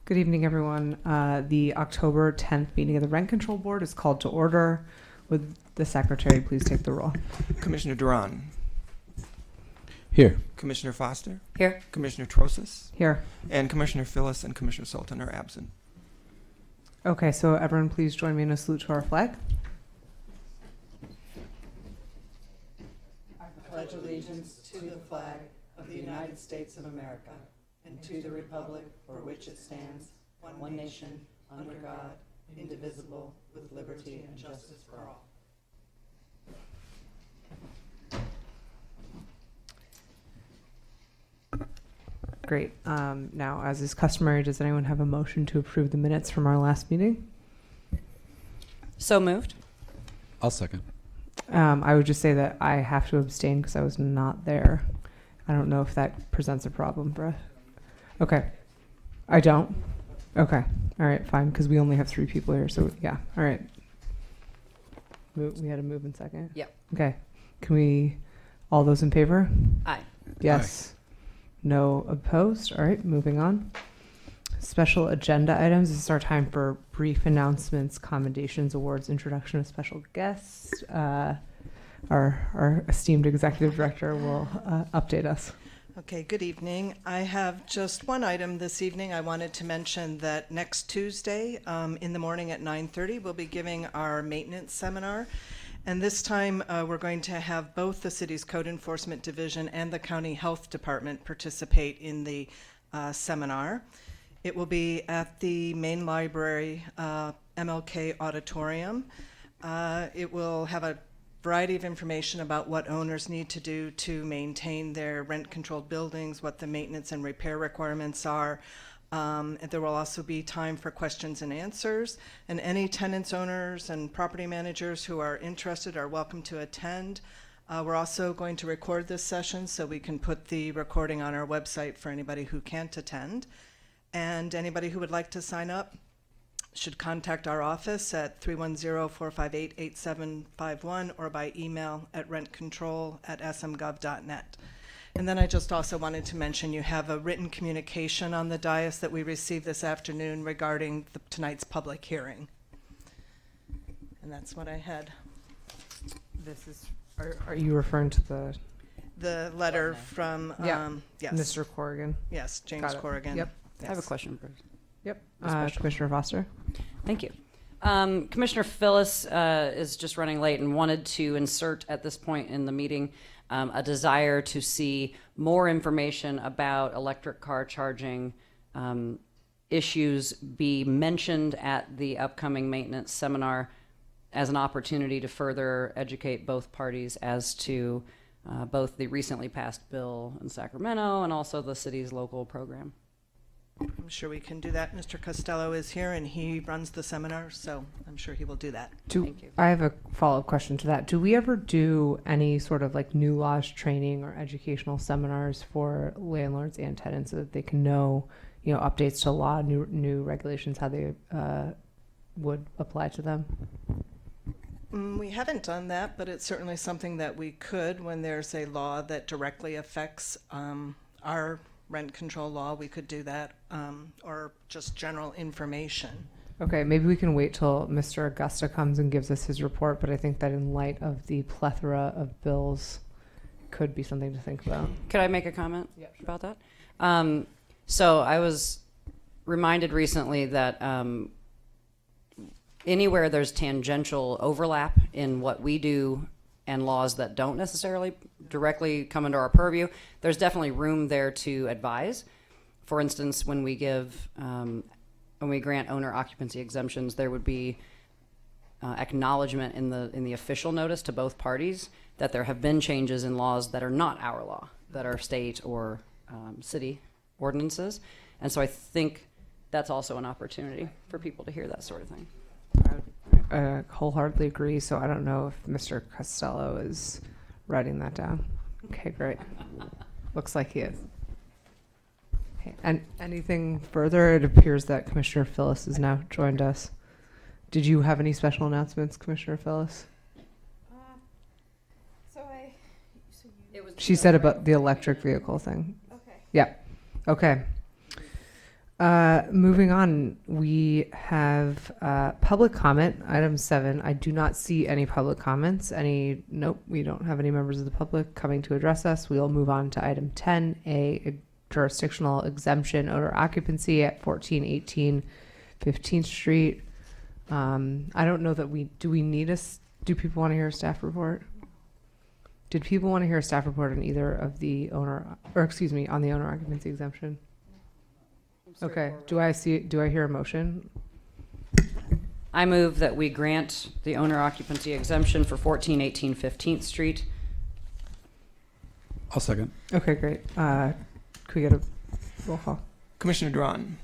Good evening, everyone. The October 10th meeting of the Rent Control Board is called to order. Would the secretary please take the roll? Commissioner Duran. Here. Commissioner Foster. Here. Commissioner Trosas. Here. And Commissioner Phyllis and Commissioner Sultan are absent. Okay, so everyone please join me in a salute to our flag. I pledge allegiance to the flag of the United States of America and to the republic for which it stands, one nation, under God, indivisible, with liberty and justice for all. Great. Now, as is customary, does anyone have a motion to approve the minutes from our last meeting? So moved. I'll second. I would just say that I have to abstain because I was not there. I don't know if that presents a problem, Brett. Okay. I don't? Okay. All right, fine, because we only have 3 people here, so yeah. All right. We had a move in second? Yep. Okay. Can we, all those in favor? Aye. Yes. No opposed? All right, moving on. Special agenda items. This is our time for brief announcements, commendations, awards, introduction of special guests. Our esteemed executive director will update us. Okay, good evening. I have just one item this evening. I wanted to mention that next Tuesday in the morning at 9:30, we'll be giving our maintenance seminar. And this time, we're going to have both the city's Code Enforcement Division and the County Health Department participate in the seminar. It will be at the main library, MLK Auditorium. It will have a variety of information about what owners need to do to maintain their rent-controlled buildings, what the maintenance and repair requirements are. And there will also be time for questions and answers. And any tenants, owners, and property managers who are interested are welcome to attend. We're also going to record this session so we can put the recording on our website for anybody who can't attend. And anybody who would like to sign up should contact our office at 310-458-8751 or by email at rentcontrol@smgov.net. And then I just also wanted to mention you have a written communication on the dais that we received this afternoon regarding tonight's public hearing. And that's what I had. This is, are you referring to The letter from, Yeah. yes. Mr. Corrigan? Yes, James Got it. Corrigan. Yep. I have a Yes. question, Bruce. Yep. Special. Commissioner Foster? Thank you. Commissioner Phyllis is just running late and wanted to insert at this point in the meeting a desire to see more information about electric car charging issues be mentioned at the upcoming maintenance seminar as an opportunity to further educate both parties as to both the recently passed bill in Sacramento and also the city's local program. I'm sure we can do that. Mr. Costello is here and he runs the seminar, so I'm sure he will do that. Thank you. I have a follow-up question to that. Do we ever do any sort of like new laws training or educational seminars for landlords and tenants so that they can know, updates to law, new regulations, how they would apply to them? We haven't done that, but it's certainly something that we could when there's a law that directly affects our rent control law. We could do that, or just general information. Okay, maybe we can wait till Mr. Augusta comes and gives us his report, but I think that in light of the plethora of bills, could be something to think about. Could I make a comment Yeah, sure. about that? So I was reminded recently that anywhere there's tangential overlap in what we do and laws that don't necessarily directly come under our purview, there's definitely room there to advise. For instance, when we grant owner occupancy exemptions, there would be acknowledgement in the official notice to both parties that there have been changes in laws that are not our law, that are state or city ordinances. And so I think that's also an opportunity for people to hear that sort of thing. I wholeheartedly agree, so I don't know if Mr. Costello is writing that down. Okay, great. Looks like he is. Okay, and anything further? It appears that Commissioner Phyllis has now joined us. Did you have any special announcements, Commissioner Phyllis? She said about the electric vehicle thing. Okay. Yeah. Okay. Moving on, we have public comment, item 7. I do not see any public comments. Nope, we don't have any members of the public coming to address us. We'll move on to item 10, a jurisdictional exemption owner occupancy at 1418 15th Street. I don't know that do people want to hear a staff report? Did people want to hear a staff report on either of the on the owner occupancy exemption? Okay, do I hear a motion? I move that we grant the owner occupancy exemption for 1418 15th Street. I'll second. Okay, great. Could we get a roll call? Commissioner Duran.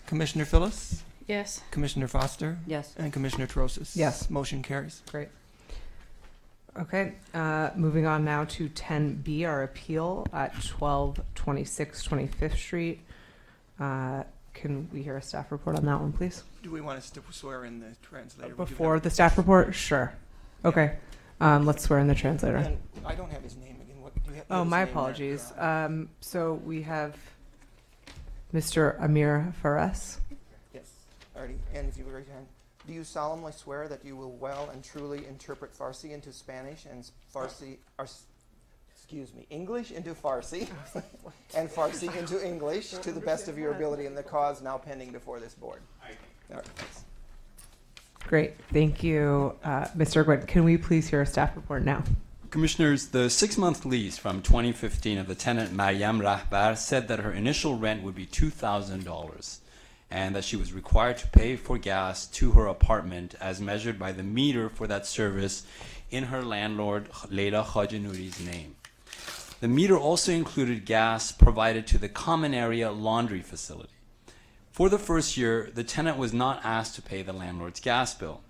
Commissioner Phyllis. Yes. Commissioner Foster. Yes. And Commissioner Trosis. Yes. Motion carries. Great. Okay, moving on now to 10B, our appeal at 1226 25th Street. Can we hear a staff report on that one, please? Do we want us to swear in the translator? Before the staff report? Sure. Okay, let's swear in the translator. And I don't have his name again. What, do you have, Oh, his my name there? apologies. So we have Mr. Amir Fares. Yes. Alrighty. And if you would raise your hand. Do you solemnly swear that you will well and truly interpret Farsi into Spanish and English into Farsi and Farsi into English to the best of your ability in the cause now pending before this board? All right, thanks. Great, thank you. Mr. Gwynn, can we please hear a staff report now? Commissioners, the 6-month lease from 2015 of the tenant Mariam Rahbar said that her initial rent would be $2,000 and that she was required to pay for gas to her apartment as measured by the meter for that service in her landlord Leila Khajanuri's name. The meter also included gas provided to the common area laundry facility. For the first year, the tenant was not asked to pay the landlord's gas bill.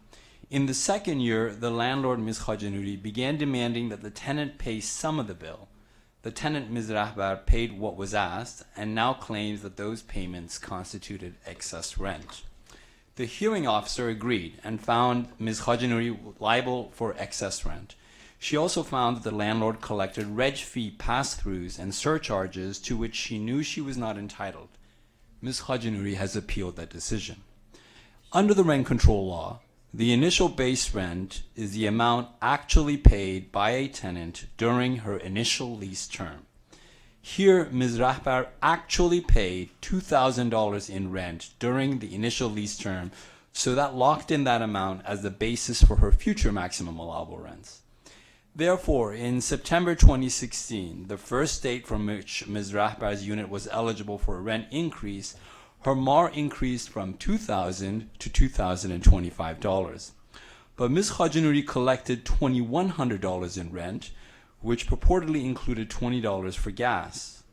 In the second year, the landlord, Ms. Khajanuri, began demanding that the tenant pay some of the bill. The tenant, Ms. Rahbar, paid what was asked and now claims that those payments constituted excess rent. The hearing officer agreed and found Ms. Khajanuri liable for excess rent. She also found that the landlord collected reg fee pass-throughs and surcharges to which she knew she was not entitled. Ms. Khajanuri has appealed that decision. Under the rent control law, the initial base rent is the amount actually paid by a tenant during her initial lease term. Here, Ms. Rahbar actually paid $2,000 in rent during the initial lease term, so that locked in that amount as the basis for her future maximum allowable rents. Therefore, in September 2016, the first date from which Ms. Rahbar's unit was eligible for a rent increase, her MAR increased from $2,000 to $2,025. But Ms. Khajanuri collected $2,100 in rent, which purportedly included $20 for gas.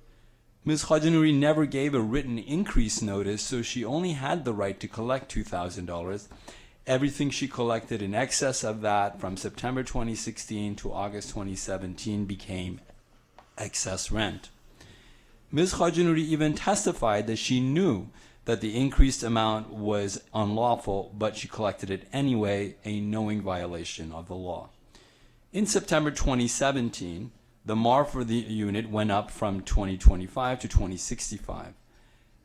Ms. Khajanuri never gave a written increase notice, so she only had the right to collect $2,000. Everything she collected in excess of that from September 2016 to August 2017 became excess rent. Ms. Khajanuri even testified that she knew that the increased amount was unlawful, but she collected it anyway, a knowing violation of the law. In September 2017, the MAR for the unit went up from 2025 to 2065.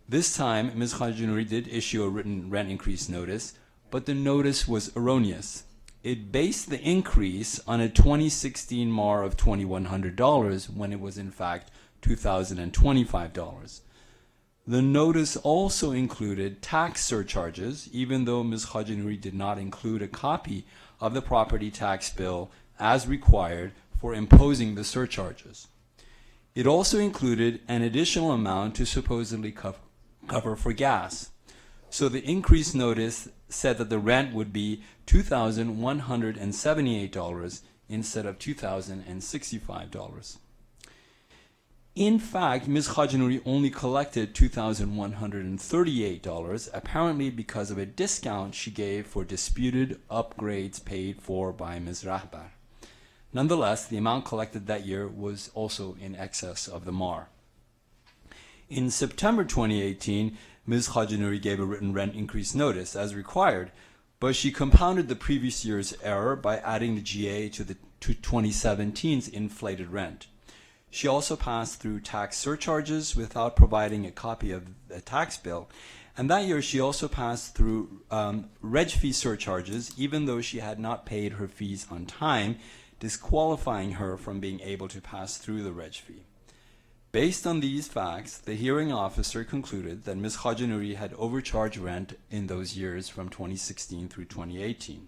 This time, Ms. Khajanuri did issue a written rent increase notice, but the notice was erroneous. It based the increase on a 2016 MAR of $2,100 when it was in fact $2,025. The notice also included tax surcharges, even though Ms. Khajanuri did not include a copy of the property tax bill as required for imposing the surcharges. It also included an additional amount to supposedly cover for gas. So the increased notice said that the rent would be $2,178 instead of $2,065. In fact, Ms. Khajanuri only collected $2,138, apparently because of a discount she gave for disputed upgrades paid for by Ms. Rahbar. Nonetheless, the amount collected that year was also in excess of the MAR. In September 2018, Ms. Khajanuri gave a written rent increase notice as required, but she compounded the previous year's error by adding the GA to 2017's inflated rent. She also passed through tax surcharges without providing a copy of a tax bill. And that year, she also passed through reg fee surcharges, even though she had not paid her fees on time, disqualifying her from being able to pass through the reg fee. Based on these facts, the hearing officer concluded that Ms. Khajanuri had overcharged rent in those years from 2016 through 2018.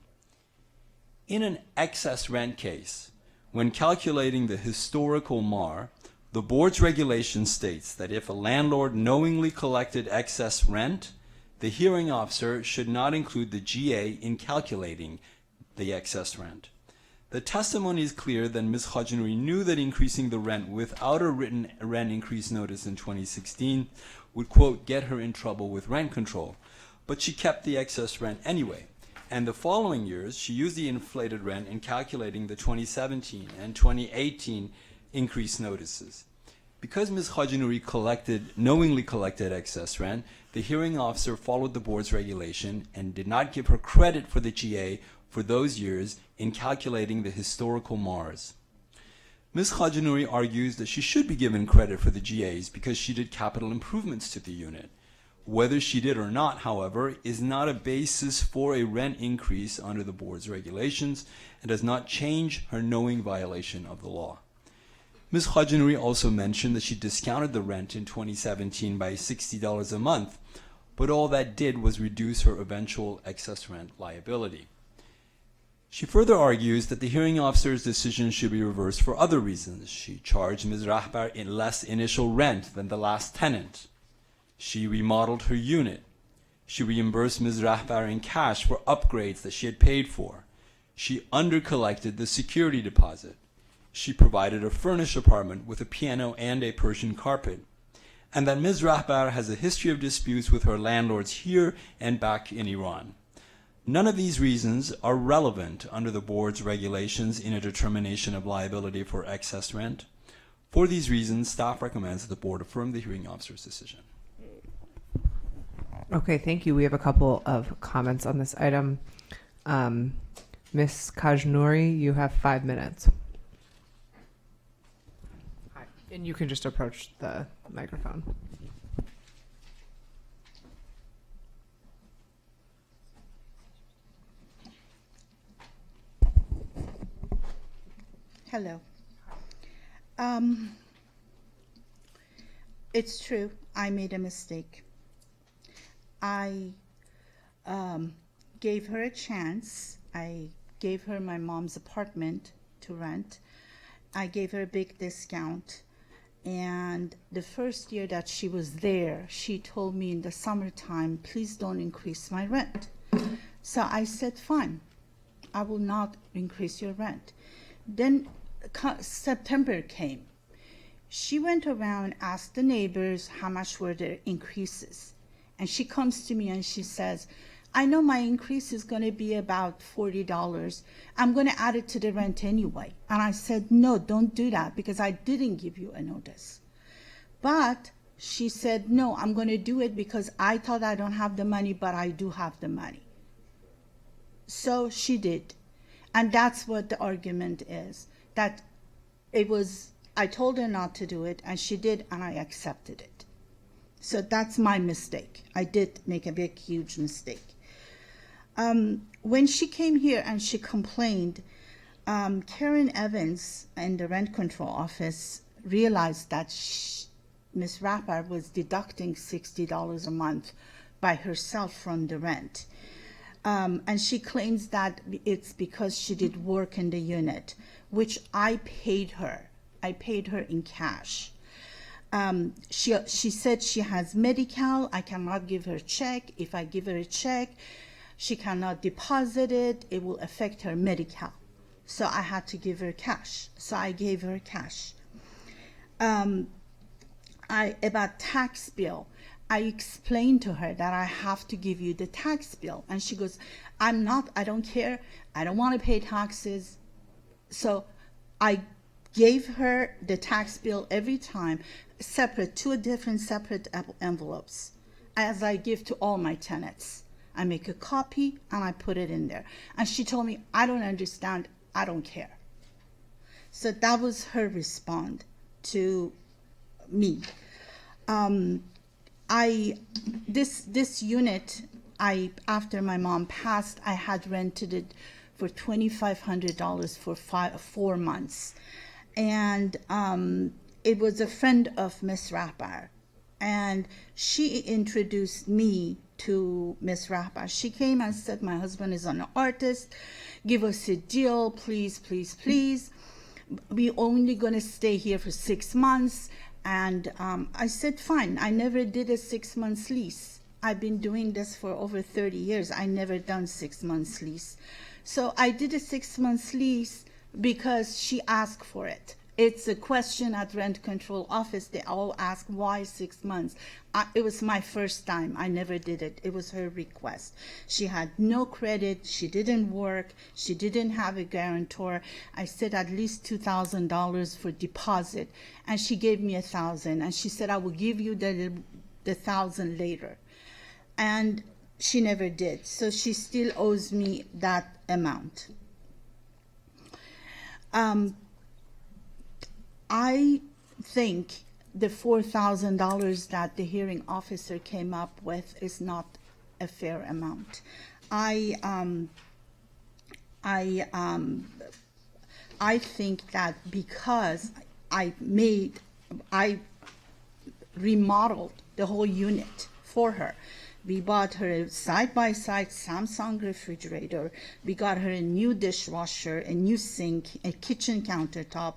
In an excess rent case, when calculating the historical MAR, the board's regulation states that if a landlord knowingly collected excess rent, the hearing officer should not include the GA in calculating the excess rent. The testimony is clear that Ms. Khajanuri knew that increasing the rent without a written rent increase notice in 2016 would, quote, get her in trouble with rent control, but she kept the excess rent anyway. And the following years, she used the inflated rent in calculating the 2017 and 2018 increase notices. Because Ms. Khajanuri knowingly collected excess rent, the hearing officer followed the board's regulation and did not give her credit for the GA for those years in calculating the historical MARs. Ms. Khajanuri argues that she should be given credit for the GAs because she did capital improvements to the unit. Whether she did or not, however, is not a basis for a rent increase under the board's regulations and does not change her knowing violation of the law. Ms. Khajanuri also mentioned that she discounted the rent in 2017 by $60 a month, but all that did was reduce her eventual excess rent liability. She further argues that the hearing officer's decision should be reversed for other reasons. She charged Ms. Rahbar in less initial rent than the last tenant. She remodeled her unit. She reimbursed Ms. Rahbar in cash for upgrades that she had paid for. She undercollected the security deposit. She provided a furnished apartment with a piano and a Persian carpet. And that Ms. Rahbar has a history of disputes with her landlords here and back in Iran. None of these reasons are relevant under the board's regulations in a determination of liability for excess rent. For these reasons, staff recommends that the board affirm the hearing officer's decision. Okay, thank you. We have a couple of comments on this item. Ms. Khajanuri, you have 5 minutes. Hi. And you can just approach the microphone. Hello. It's true, I made a mistake. I gave her a chance. I gave her my mom's apartment to rent. I gave her a big discount. And the first year that she was there, she told me in the summertime, please don't increase my rent. So I said, fine, I will not increase your rent. Then September came. She went around, asked the neighbors how much were their increases. And she comes to me and she says, I know my increase is going to be about $40. I'm going to add it to the rent anyway. And I said, no, don't do that because I didn't give you a notice. But she said, no, I'm going to do it because I thought I don't have the money, but I do have the money. So she did. And that's what the argument is, that it was, I told her not to do it, and she did, and I accepted it. So that's my mistake. I did make a big, huge mistake. When she came here and she complained, Karen Evans in the rent control office realized that Ms. Rahbar was deducting $60 a month by herself from the rent. And she claims that it's because she did work in the unit, which I paid her. I paid her in cash. She said she has Medi-Cal. I cannot give her a check. If I give her a check, she cannot deposit it. It will affect her Medi-Cal. So I had to give her cash. So I gave her cash. About tax bill, I explained to her that I have to give you the tax bill. And she goes, I don't care. I don't want to pay taxes. So I gave her the tax bill every time, separate, two different separate envelopes, as I give to all my tenants. I make a copy and I put it in there. And she told me, I don't understand. I don't care. So that was her response to me. This unit, after my mom passed, I had rented it for $2,500 for 4 months, and it was a friend of Miss Rappar, and she introduced me to Miss Rappar. She came and said, "My husband is an artist. Give us a deal, please, please, please. We only gonna stay here for 6 months." And I said, fine. I never did a 6 months lease. I've been doing this for over 30 years. I never done 6 months lease. So I did a 6 months lease because she asked for it. It's a question at rent control office. They all ask why 6 months. It was my first time. I never did it. It was her request. She had no credit. She didn't work. She didn't have a guarantor. I said at least $2,000 for deposit, and she gave me $1,000. And she said, "I will give you the $1,000 later." And she never did. So she still owes me that amount. I think the $4,000 that the hearing officer came up with is not a fair amount. I think that because I remodeled the whole unit for her. We bought her a side-by-side Samsung refrigerator. We got her a new dishwasher, a new sink, a kitchen countertop,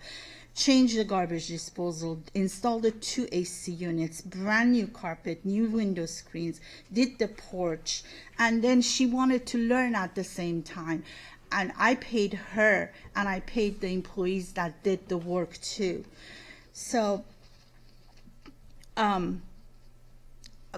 changed the garbage disposal, installed the 2 AC units, brand new carpet, new window screens, did the porch, and then she wanted to learn at the same time. And I paid her, and I paid the employees that did the work too. So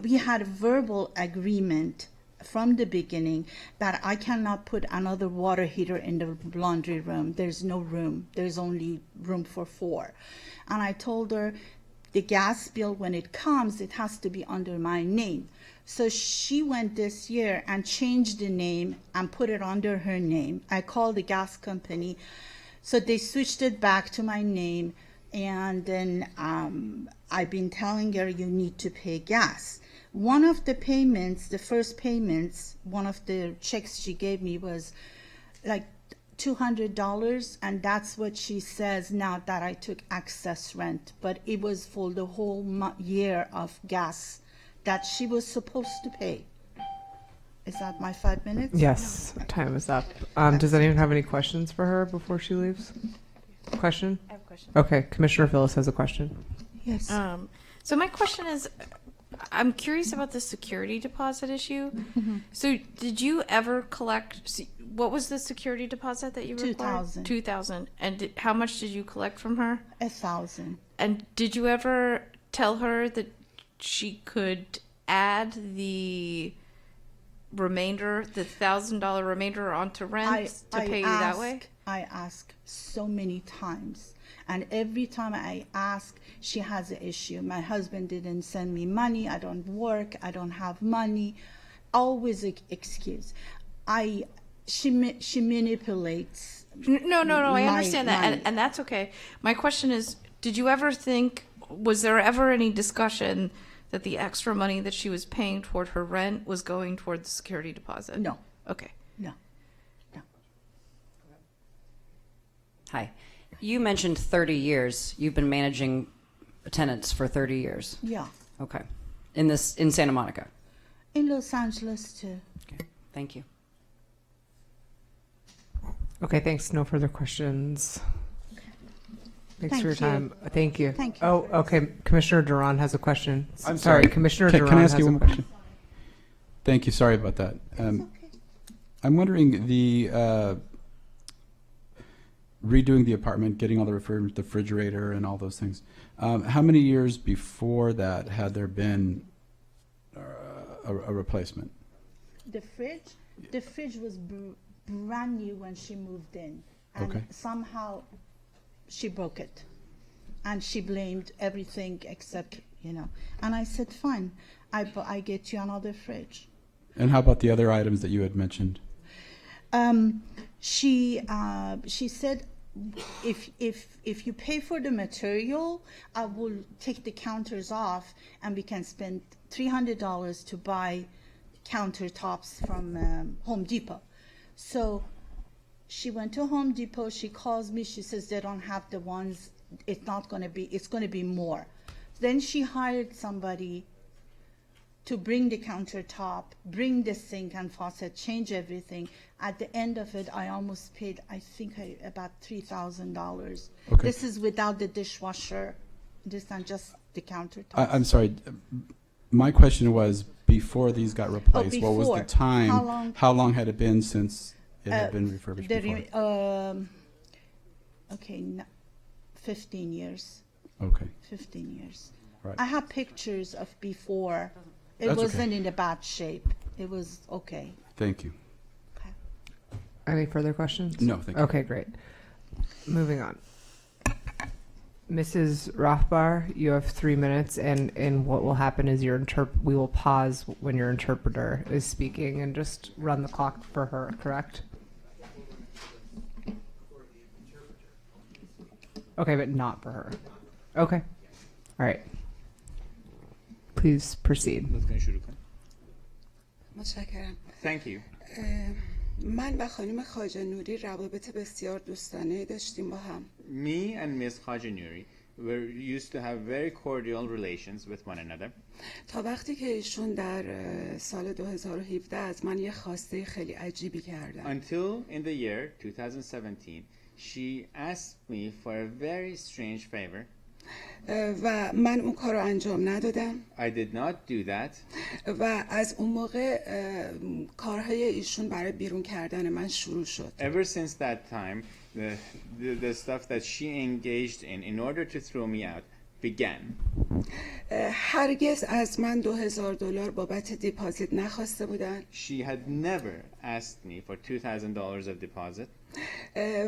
we had a verbal agreement from the beginning that I cannot put another water heater in the laundry room. There's no room. There's only room for 4. And I told her the gas bill, when it comes, it has to be under my name. So she went this year and changed the name and put it under her name. I called the gas company. So they switched it back to my name. And then I've been telling her, you need to pay gas. One of the payments, the first payments, one of the checks she gave me was like $200, and that's what she says now that I took excess rent. But it was for the whole year of gas that she was supposed to pay. Is that my 5 minutes? Yes, No. time is up. Does anyone have any questions for her before she leaves? Question? I have a question. Okay, Commissioner Phyllis has a question. Yes. So my question is, I'm curious about the security deposit issue. So did you ever collect, what was the security deposit that you required? $2,000. $2,000. And how much did you collect from her? $1,000. And did you ever tell her that she could add the remainder, the $1,000 remainder onto rent to pay you that way? I ask so many times, and every time I ask, she has an issue. My husband didn't send me money. I don't work. I don't have money. Always an excuse. She manipulates. No, I my understand that, money. and that's okay. My question is, did you ever think, was there ever any discussion that the extra money that she was paying toward her rent was going toward the security deposit? No, Okay. no. Hi. You mentioned 30 years. You've been managing tenants for 30 years. Yeah. Okay. In Santa Monica. In Los Angeles too. Okay. Thank you. Okay, thanks. No further questions. Thanks Thank for your you. time. Thank you. Thank you. Oh, okay. Commissioner Duran has a question. I'm sorry. sorry. Commissioner Can Duran I ask has you a one question. question? Thank you. Sorry about that. I'm wondering redoing the apartment, getting all the refrigerator and all those things. How many years before that had there been a replacement? The fridge was brand new when she moved in, and Okay. somehow she broke it, and she blamed everything except, and I said, fine, I get you another fridge. And how about the other items that you had mentioned? She said if you pay for the material, I will take the counters off, and we can spend $300 to buy countertops from Home Depot. So she went to Home Depot. She calls me. She says they don't have the ones. It's not going to be. It's going to be more. Then she hired somebody to bring the countertop, bring the sink and faucet, change everything. At the end of it, I almost paid, I think, about $3,000. Okay. This is without the dishwasher. This is just the countertop. I'm sorry. My question was, before these got replaced, what was the before. time? How long- long had it been since it had been refurbished before? Okay, 15 years. Okay. 15 years. Right. I have pictures of before. It That's okay. wasn't in a bad shape. It was okay. Thank you. Okay. Any further questions? No, thank you. Okay, great. Moving on. Mrs. Rothbar, you have 3 minutes, and what will happen is we will pause when your interpreter is speaking and just run the clock for her, correct? Okay, but not for her. Okay. All right. Please proceed. لطفاً شروع کن. متشکرم. Thank you. من و خانم خواجه نوری روابط بسیار دوستانه داشتیم با هم. Me and Ms. Khajanuri used to have very cordial relations with one another تا وقتی که ایشون در سال 2017 از من یه خواسته خیلی عجیبی کردن. until in the year 2017 she asked me for a very strange favor. و من اون کار رو انجام ندادم I did not do that, و از اون موقع کارهای ایشون برای بیرون کردن من شروع شد. ever since that time the stuff that she engaged in order to throw me out began. هرگز از من $2,000 بابت دیپازیت نخواسته بودن. She had never asked me for $2,000 of deposit,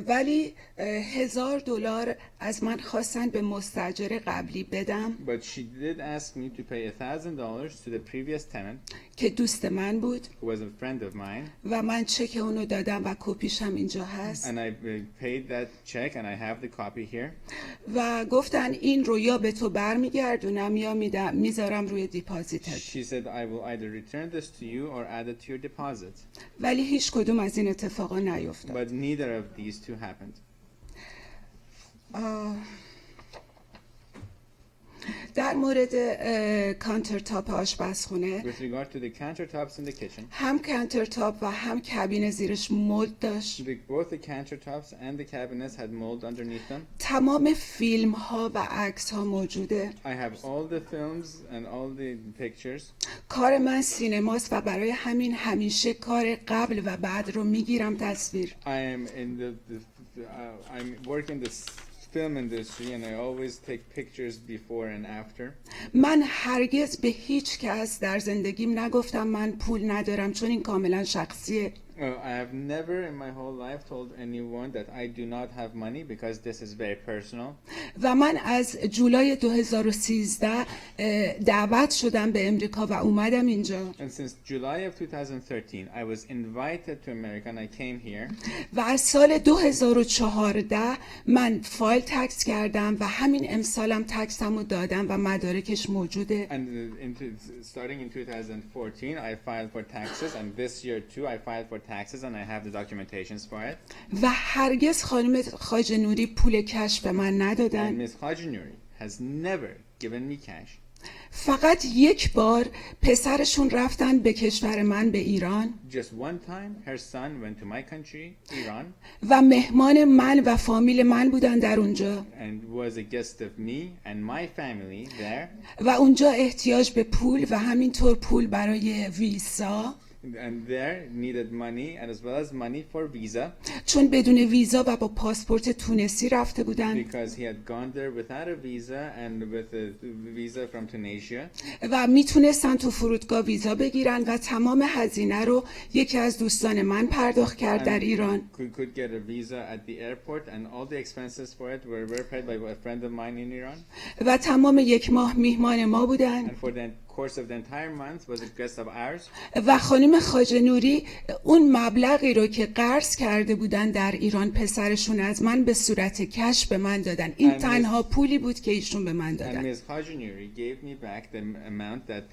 ولی $1,000 از من خواستن به مستاجر قبلی بدم but she did ask me to pay $1,000 to the previous tenant که دوست من بود who was a friend of mine, و من چک اونو دادم و کپیشم اینجا هست and I paid that check and I have the copy here. و گفتن این رو یا به تو برمیگردونم یا میذارم روی دیپازیتت. She said I will either return this to you or add it to your deposit. ولی هیچ کدوم از این اتفاقا نیفتاد. But neither of these two happened. در مورد کانترتاپ آشپزخونه With regard to the countertops in the kitchen, هم کانترتاپ و هم کابین زیرش مولد داشت. both the countertops and the cabinets had mold underneath them. تمام فیلم ها و عکس ها موجوده. I have all the films and all the pictures. کار من سینماست و برای همین همیشه کار قبل و بعد رو میگیرم تصویر. I am in I'm working this film industry and I always take pictures before and after. من هرگز به هیچ کس در زندگیم نگفتم من پول ندارم چون این کاملا شخصیه. I have never in my whole life told anyone that I do not have money because this is very personal. و من از جولای 2013 دعوت شدم به امریکا و اومدم اینجا. And since July of 2013 I was invited to America and I came here. و از سال 2014 من فایل تکس کردم و همین امسالم تکسمو دادم و مدارکش موجوده. And starting in 2014 I filed for taxes and this year too I filed for taxes and I have the documentations for it. و هرگز خانم خواجه نوری پول کش به من And ندادن. Ms. Khajanuri has never given me cash. فقط یک بار پسرشون رفتن به کشور من به ایران Just one time her son went to my country, Iran, و مهمان من و فامیل من بودن در اونجا and was a guest of me and my family there. و اونجا احتیاج به پول و همینطور پول برای ویزا And there needed money and as well as money for visa چون بدون ویزا و با پاسپورت تونسی رفته بودن because he had gone there without a visa and with a visa from Tunisia. و میتونستن تو فرودگاه ویزا بگیرن و تمام هزینه رو یکی از دوستان من پرداخت کرد در ایران. Could get a visa at the airport and all the expenses for it were paid by a friend of mine in Iran. و تمام یک ماه میهمان ما بودن. And for the course of the entire month was a guest of ours. و خانم خواجه نوری اون مبلغی رو که قرض کرده بودن در ایران پسرشون از من به صورت کش به من دادن. این تنها پولی بود که ایشون به من And دادن. Ms. Hajinuri gave me back the amount that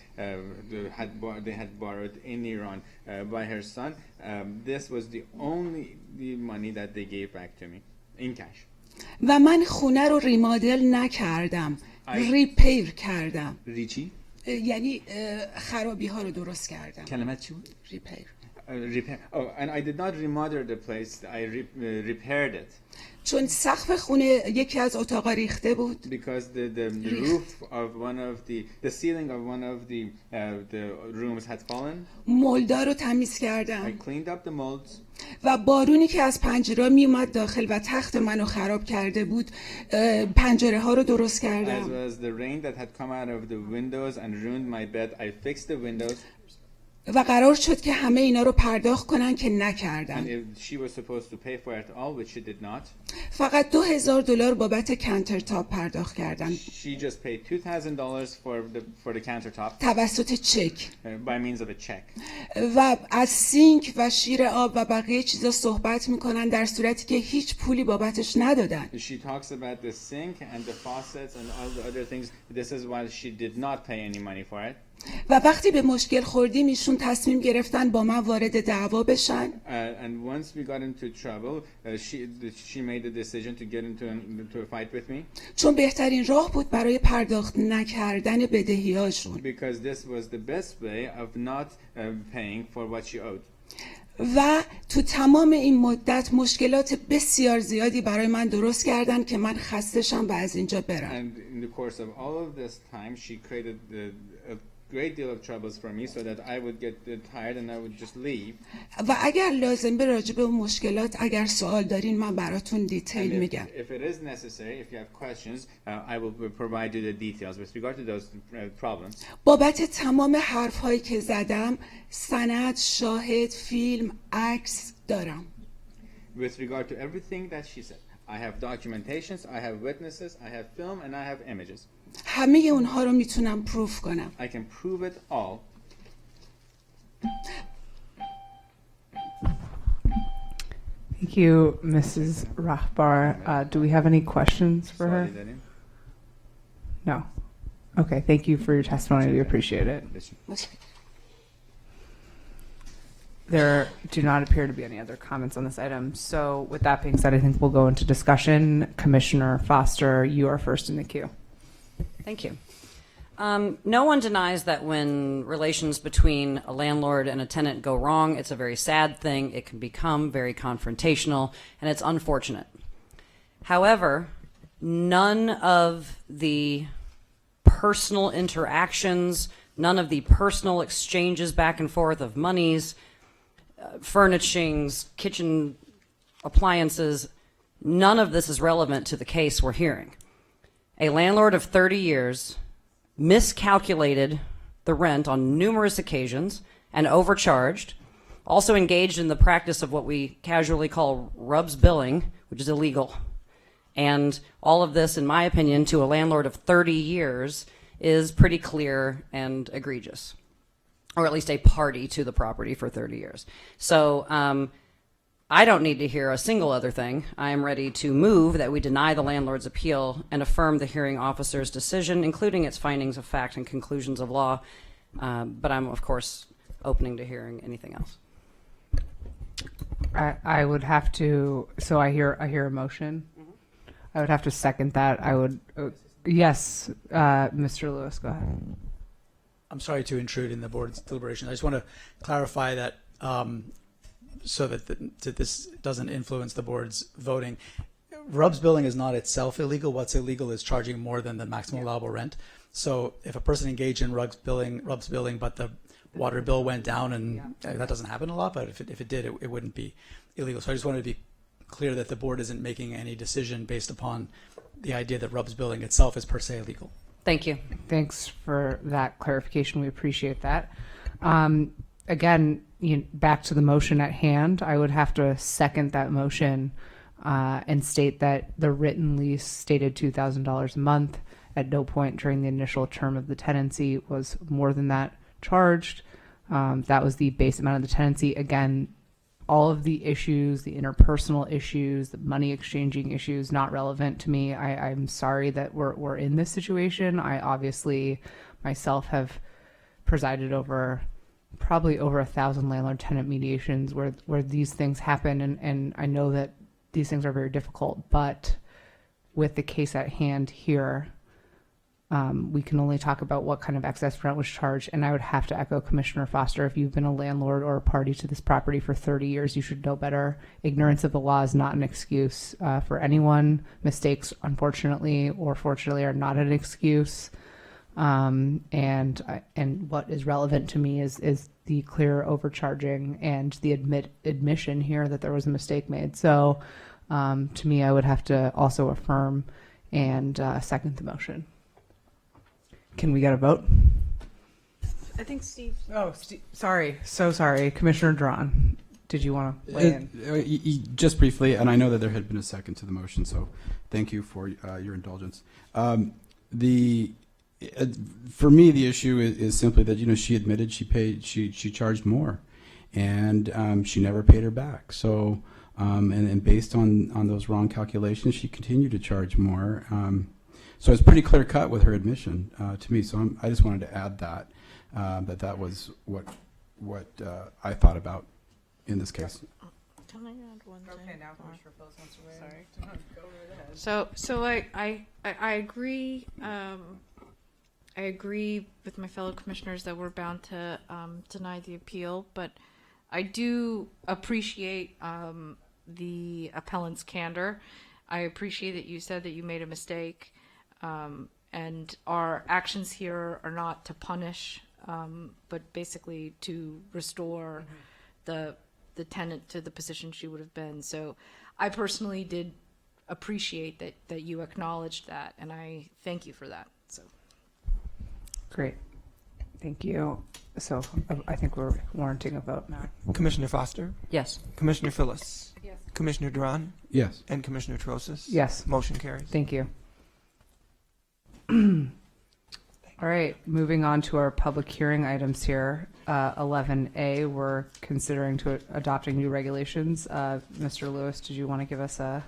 they had borrowed in Iran by her son. This was the money that they gave back to me in cash. و من خونه رو ریمادل نکردم، ریپیر کردم. ریچی؟ یعنی خرابی ها رو درست کردم. کلمت چی بود؟ ریپیر. Repair. Oh, and I did not remodel the place. I repaired it. چون سقف خونه یکی از اتاقا ریخته بود. Because the roof of the ceiling of one of the rooms had fallen. مولدا رو تمیز I کردم. cleaned up the molds. و بارونی که از پنجره می اومد داخل و تخت منو خراب کرده بود، پنجره ها رو درست As کردم. well as the rain that had come out of the windows and ruined my bed, I fixed the windows. و قرار شد که همه اینا رو پرداخت کنن که And نکردن. she was supposed to pay for it all, which she did not. فقط $2,000 بابت کانترتاپ پرداخت کردم She just paid $2,000 for the countertop توسط چک. by means of a check. و از سینک و شیر آب و بقیه چیزا صحبت میکنن در صورتی که هیچ پولی بابتش ندادن. She talks about the sink and the faucets and all the other things. This is why she did not pay any money for it. و وقتی به مشکل خوردیم ایشون تصمیم گرفتن با من وارد دعوا بشن. And once we got into trouble, she made the decision to get into a fight with me. چون بهترین راه بود برای پرداخت نکردن بدهیاشون. Because this was the best way of not paying for what she owed. و تو تمام این مدت مشکلات بسیار زیادی برای من درست کردن که من خستشم و از اینجا برم. And in the course of all of this time, she created a great deal of troubles for me so that I would get tired and I would just leave. و اگر لازم به راجع به اون مشکلات اگر سوال دارین من براتون دیتیل میگم. If it is necessary, if you have questions, I will provide you the details with regard to those problems. بابت تمام حرف هایی که زدم سند، شاهد، فیلم، عکس دارم. With regard to everything that she said, I have documentations, I have witnesses, I have film, and I have images. همه اونها رو میتونم پروف کنم. I can prove it all. Thank you, Mrs. Rahbar. Do we have any questions for her? No. Okay, thank you for your testimony. We appreciate it. There do not appear to be any other comments on this item. So with that being said, I think we'll go into discussion. Commissioner Foster, you are first in the queue. Thank you. No one denies that when relations between a landlord and a tenant go wrong, it's a very sad thing. It can become very confrontational, and it's unfortunate. However, none of the personal interactions, none of the personal exchanges back and forth of monies, furnishings, kitchen appliances, none of this is relevant to the case we're hearing. A landlord of 30 years miscalculated the rent on numerous occasions and overcharged, also engaged in the practice of what we casually call rubs billing, which is illegal. And all of this, in my opinion, to a landlord of 30 years is pretty clear and egregious, or at least a party to the property for 30 years. So I don't need to hear a single other thing. I am ready to move that we deny the landlord's appeal and affirm the hearing officer's decision, including its findings of fact and conclusions of law. But I'm, of course, opening to hearing anything else. I would have to. So I hear a motion. I would have to second that. I would. Yes, Mr. Lewis, go ahead. I'm sorry to intrude in the board's deliberation. I just want to clarify that so that this doesn't influence the board's voting. Rubs billing is not itself illegal. What's illegal is charging more than the maximum allowable rent. So if a person engaged in rubs billing, but the water bill went down, and that doesn't happen a lot, but if it did, it wouldn't be illegal. So I just wanted to be clear that the board isn't making any decision based upon the idea that rubs billing itself is per se illegal. Thank you. Thanks for that clarification. We appreciate that. Again, back to the motion at hand, I would have to second that motion and state that the written lease stated $2,000 a month At no point during the initial term of the tenancy was more than that charged. That was the base amount of the tenancy. Again, all of the issues, the interpersonal issues, the money exchanging issues, not relevant to me. I'm sorry that we're in this situation. I obviously myself have presided over probably over 1,000 landlord-tenant mediations where these things happen, and I know that these things are very difficult. But with the case at hand here, we can only talk about what kind of excess rent was charged. And I would have to echo Commissioner Foster. If you've been a landlord or a party to this property for 30 years, you should know better. Ignorance of the law is not an excuse for anyone. Mistakes, unfortunately or fortunately, are not an excuse. And what is relevant to me is the clear overcharging and the admission here that there was a mistake made. So to me, I would have to also affirm and second the motion. Can we get a vote? I think Steve. Oh, sorry. So sorry. Commissioner Drawn, did you want to weigh in? Just briefly, and I know that there had been a second to the motion, so thank you for your indulgence. For me, the issue is simply that she admitted she charged more, and she never paid her back. So, and based on those wrong calculations, she continued to charge more. So it's pretty clear cut with her admission to me. So I just wanted to add that that was what I thought about in this case. Can I add one thing? Okay, now Commissioner Phillips wants to weigh in. Sorry. Go right ahead. So I agree. I agree with my fellow commissioners that we're bound to deny the appeal, but I do appreciate the appellant's candor. I appreciate that you said that you made a mistake, and our actions here are not to punish, but basically to restore the tenant to the position she would have been. So I personally did appreciate that you acknowledged that, and I thank you for that. So. Great. Thank you. So I think we're warranting a vote now. Commissioner Foster? Yes. Commissioner Phyllis? Yes. Commissioner Duran? Yes. And Commissioner Trosis? Yes. Motion carries. Thank you. All right, moving on to our public hearing items here. 11A, we're considering adopting new regulations. Mr. Lewis, did you want to give us a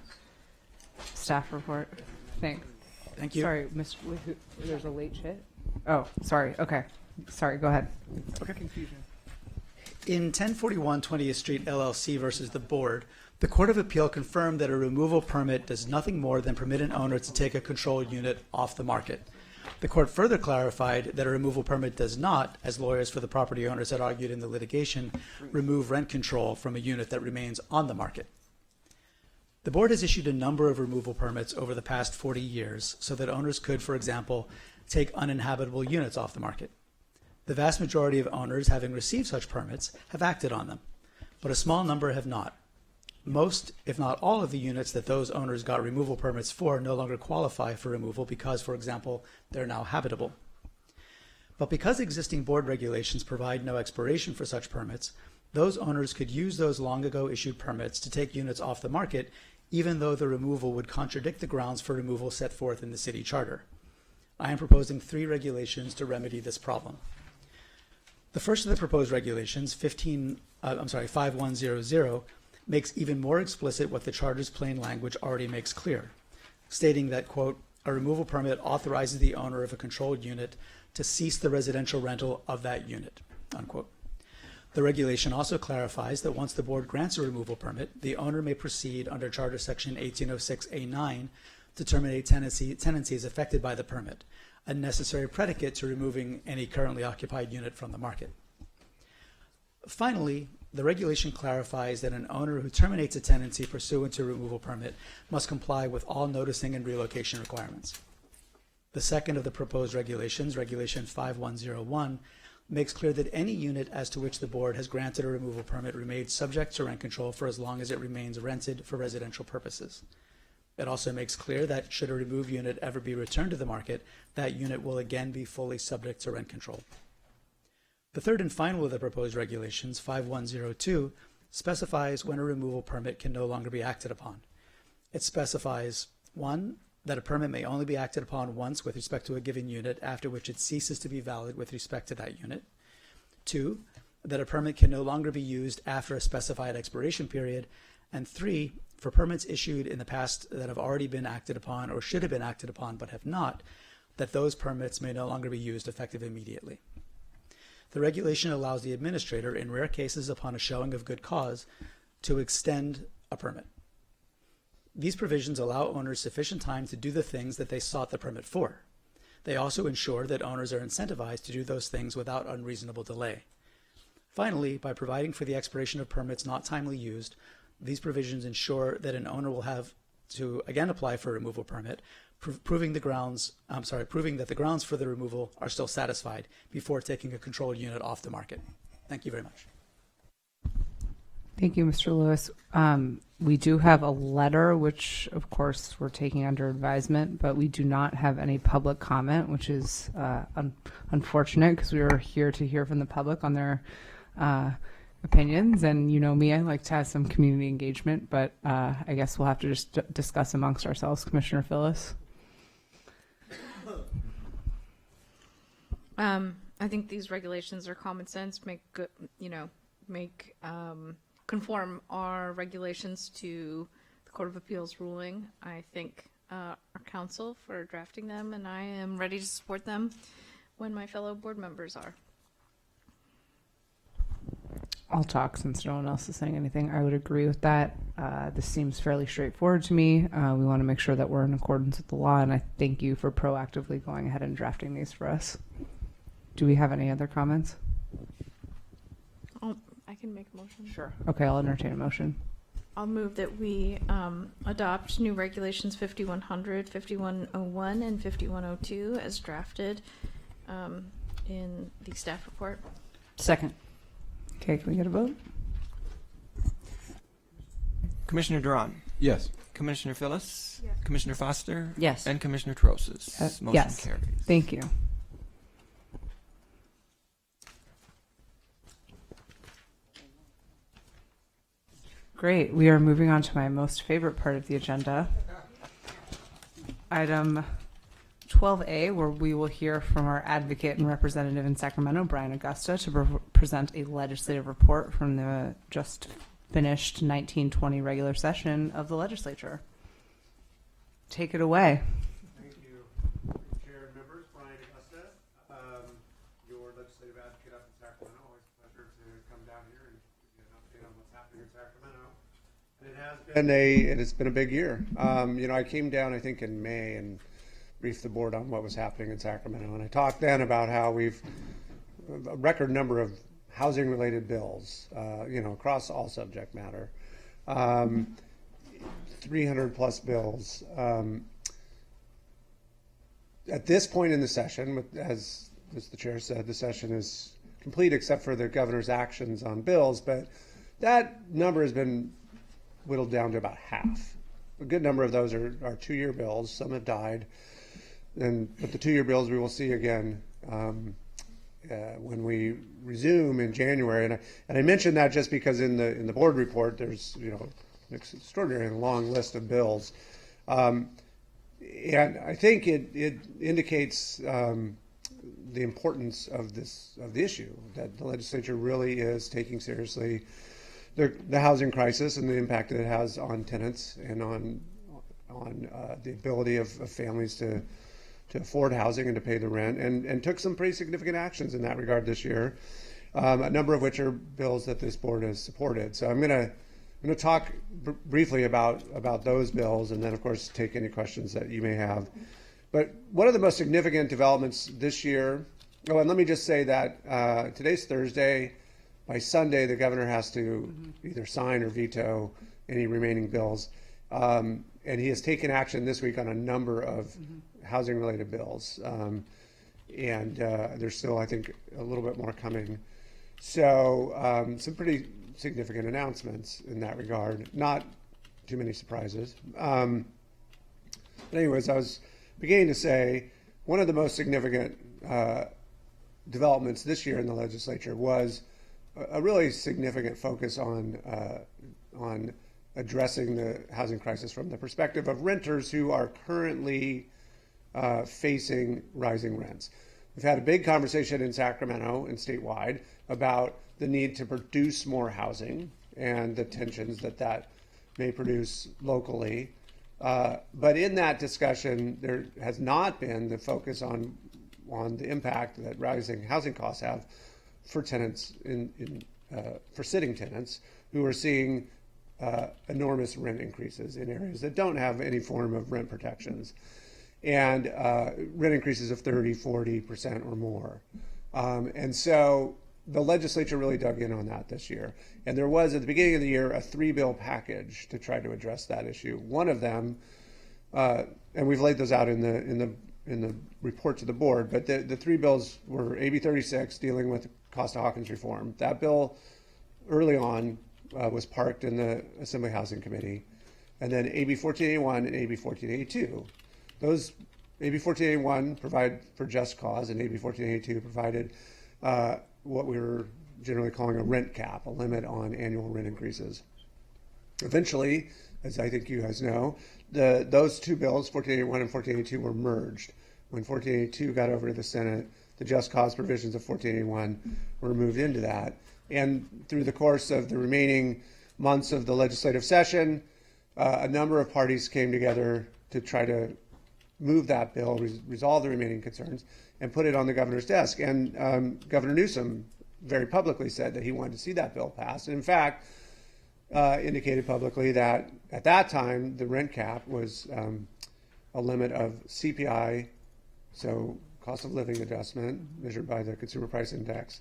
staff report? Thanks. Thank you. Sorry, there's a late hit. Oh, sorry. Okay. Sorry, go ahead. Okay. Confusion. In 1041 20th Street LLC versus the board, the Court of Appeal confirmed that a removal permit does nothing more than permit an owner to take a controlled unit off the market. The court further clarified that a removal permit does not, as lawyers for the property owners had argued in the litigation, remove rent control from a unit that remains on the market. The board has issued a number of removal permits over the past 40 years so that owners could, for example, take uninhabitable units off the market. The vast majority of owners, having received such permits, have acted on them, but a small number have not. Most, if not all, of the units that those owners got removal permits for no longer qualify for removal because, for example, they're now habitable. But because existing board regulations provide no expiration for such permits, those owners could use those long ago issued permits to take units off the market, even though the removal would contradict the grounds for removal set forth in the city charter. I am proposing 3 regulations to remedy this problem. The first of the proposed regulations, 5100, makes even more explicit what the charter's plain language already makes clear, stating that, quote, a removal permit authorizes the owner of a controlled unit to cease the residential rental of that unit, unquote. The regulation also clarifies that once the board grants a removal permit, the owner may proceed under Charter Section 1806A9 to terminate tenancies affected by the permit, a necessary predicate to removing any currently occupied unit from the market. Finally, the regulation clarifies that an owner who terminates a tenancy pursuant to a removal permit must comply with all noticing and relocation requirements. The second of the proposed regulations, Regulation 5101, makes clear that any unit as to which the board has granted a removal permit remains subject to rent control for as long as it remains rented for residential purposes. It also makes clear that should a removed unit ever be returned to the market, that unit will again be fully subject to rent control. The third and final of the proposed regulations, 5102, specifies when a removal permit can no longer be acted upon. It specifies, 1, that a permit may only be acted upon once with respect to a given unit, after which it ceases to be valid with respect to that unit. 2, that a permit can no longer be used after a specified expiration period. And 3, for permits issued in the past that have already been acted upon or should have been acted upon but have not, that those permits may no longer be used effective immediately. The regulation allows the administrator, in rare cases upon a showing of good cause, to extend a permit. These provisions allow owners sufficient time to do the things that they sought the permit for. They also ensure that owners are incentivized to do those things without unreasonable delay. Finally, by providing for the expiration of permits not timely used, these provisions ensure that an owner will have to again apply for a removal permit, proving that the grounds for the removal are still satisfied before taking a controlled unit off the market. Thank you very much. Thank you, Mr. Lewis. We do have a letter, which of course we're taking under advisement, but we do not have any public comment, which is unfortunate because we were here to hear from the public on their opinions. And you know me, I like to have some community engagement, but I guess we'll have to just discuss amongst ourselves. Commissioner Phyllis. I think these regulations are common sense, make good, conform our regulations to the Court of Appeals ruling. I thank our counsel for drafting them, and I am ready to support them when my fellow board members are. I'll talk since no one else is saying anything. I would agree with that. This seems fairly straightforward to me. We want to make sure that we're in accordance with the law, and I thank you for proactively going ahead and drafting these for us. Do we have any other comments? I can make a motion. Sure. Okay, I'll entertain a motion. I'll move that we adopt new regulations 5100, 5101, and 5102 as drafted in the staff report. Second. Okay, can we get a vote? Commissioner Duran. Yes. Commissioner Phyllis. Yes. Commissioner Foster. Yes. And Commissioner Trosas. Motion yes. carries. Thank you. Great. We are moving on to my most favorite part of the agenda. Item 12A, where we will hear from our advocate and representative in Sacramento, Brian Augusta, to present a legislative report from the just finished 1920 regular session of the legislature. Take it away. Thank you, Chair and members. Brian Augusta, your legislative advocate up in Sacramento. Always a pleasure to come down here and get an update on what's happening in Sacramento. And it's been a big year. I came down, I think, in May and briefed the board on what was happening in Sacramento. And I talked then about how we've a record number of housing-related bills, across all subject matter. 300 plus bills. At this point in the session, as the chair said, the session is complete except for the governor's actions on bills, but that number has been whittled down to about half. A good number of those are 2-year bills. Some have died. But the 2-year bills we will see again when we resume in January. And I mentioned that just because in the board report there's an extraordinarily long list of bills, and I think it indicates the importance of the issue, that the legislature really is taking seriously the housing crisis and the impact that it has on tenants and on the ability of families to afford housing and to pay the rent, and took some pretty significant actions in that regard this year, a number of which are bills that this board has supported. So I'm going to talk briefly about those bills, and then of course take any questions that you may have. But one of the most significant developments this year, and let me just say that today's Thursday. By Sunday, the governor has to either sign or veto any remaining bills. And he has taken action this week on a number of housing-related bills. And there's still, I think, a little bit more coming. So some pretty significant announcements in that regard. Not too many surprises. But anyways, I was beginning to say one of the most significant developments this year in the legislature was a really significant focus on addressing the housing crisis from the perspective of renters who are currently facing rising rents. We've had a big conversation in Sacramento and statewide about the need to produce more housing and the tensions that that may produce locally. But in that discussion, there has not been the focus on the impact that rising housing costs have for tenants for sitting tenants who are seeing enormous rent increases in areas that don't have any form of rent protections, and rent increases of 30, 40% or more. And so the legislature really dug in on that this year. And there was, at the beginning of the year, a 3-bill package to try to address that issue. One of them, and we've laid those out in the report to the board, but the 3 bills were AB 36, dealing with Costa-Hawkins reform. That bill, early on, was parked in the Assembly Housing Committee. And then AB 1481 and AB 1482. Those, AB 1481 provide for just cause, and AB 1482 provided what we were generally calling a rent cap, a limit on annual rent increases. Eventually, as I think you guys know, those 2 bills, 1481 and 1482, were merged. When 1482 got over to the Senate, the just cause provisions of 1481 were moved into that. And through the course of the remaining months of the legislative session, a number of parties came together to try to move that bill, resolve the remaining concerns, and put it on the governor's desk. And Governor Newsom very publicly said that he wanted to see that bill passed. And in fact, indicated publicly that at that time, the rent cap was a limit of CPI, so cost of living adjustment measured by the Consumer Price Index,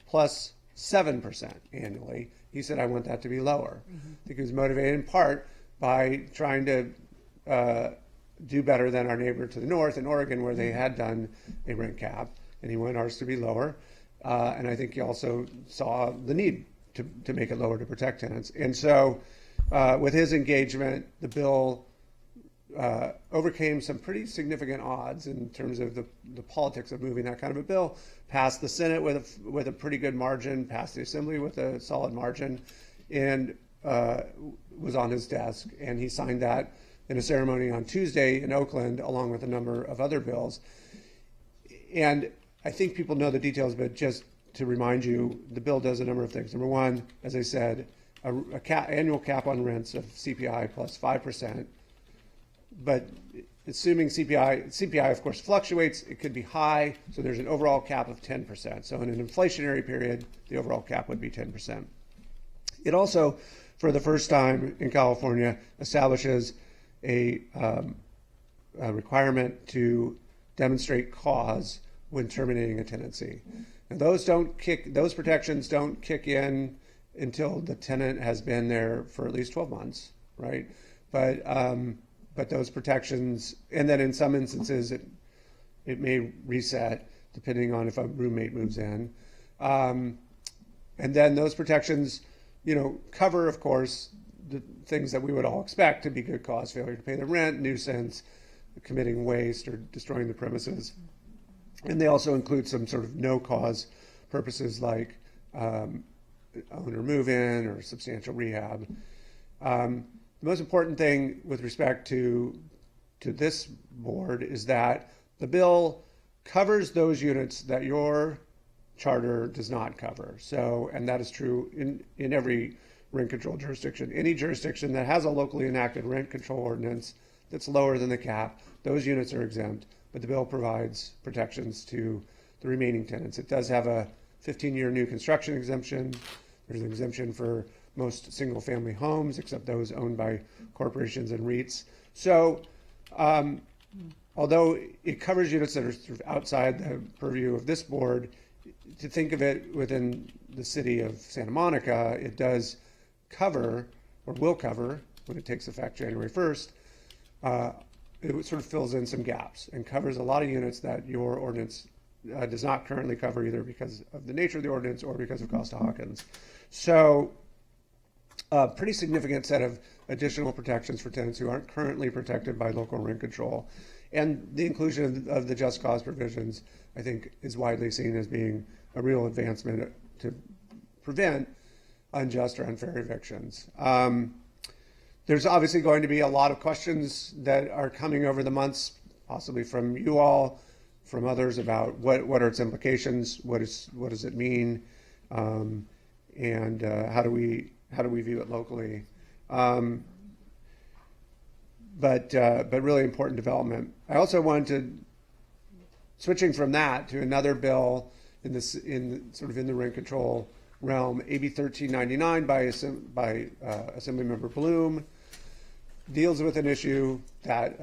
plus 7% annually. He said, I want that to be lower. I think he was motivated in part by trying to do better than our neighbor to the north in Oregon, where they had done a rent cap, and he wanted ours to be lower. And I think he also saw the need to make it lower to protect tenants. And so with his engagement, the bill overcame some pretty significant odds in terms of the politics of moving that kind of a bill, passed the Senate with a pretty good margin, passed the Assembly with a solid margin, and was on his desk. And he signed that in a ceremony on Tuesday in Oakland, along with a number of other bills. And I think people know the details, but just to remind you, the bill does a number of things. Number one, as I said, annual cap on rents of CPI plus 5%. But assuming CPI of course fluctuates, it could be high, so there's an overall cap of 10%. So in an inflationary period, the overall cap would be 10%. It also, for the first time in California, establishes a requirement to demonstrate cause when terminating a tenancy. And those protections don't kick in until the tenant has been there for at least 12 months, right? But those protections, and then in some instances it may reset depending on if a roommate moves in. And then those protections, cover, of course, the things that we would all expect to be good cause: failure to pay the rent, nuisance, committing waste, or destroying the premises. And they also include some sort of no-cause purposes like owner move-in or substantial rehab. The most important thing with respect to this board is that the bill covers those units that your charter does not cover. So, and that is true in every rent control jurisdiction. Any jurisdiction that has a locally enacted rent control ordinance that's lower than the cap, those units are exempt, but the bill provides protections to the remaining tenants. It does have a 15-year new construction exemption. There's an exemption for most single-family homes, except those owned by corporations and REITs. So, although it covers units that are sort of outside the purview of this board, to think of it within the city of Santa Monica, it does cover, or will cover, when it takes effect January 1st, it sort of fills in some gaps and covers a lot of units that your ordinance does not currently cover, either because of the nature of the ordinance or because of Costa-Hawkins. So, a pretty significant set of additional protections for tenants who aren't currently protected by local rent control. And the inclusion of the just cause provisions, I think, is widely seen as being a real advancement to prevent unjust or unfair evictions. there's obviously going to be a lot of questions that are coming over the months, possibly from you all, from others, about what are its implications, what does it mean, and how do we view it locally. But really important development. I also wanted to, switching from that to another bill in the rent control realm, AB 1399 by Assemblymember Bloom, deals with an issue that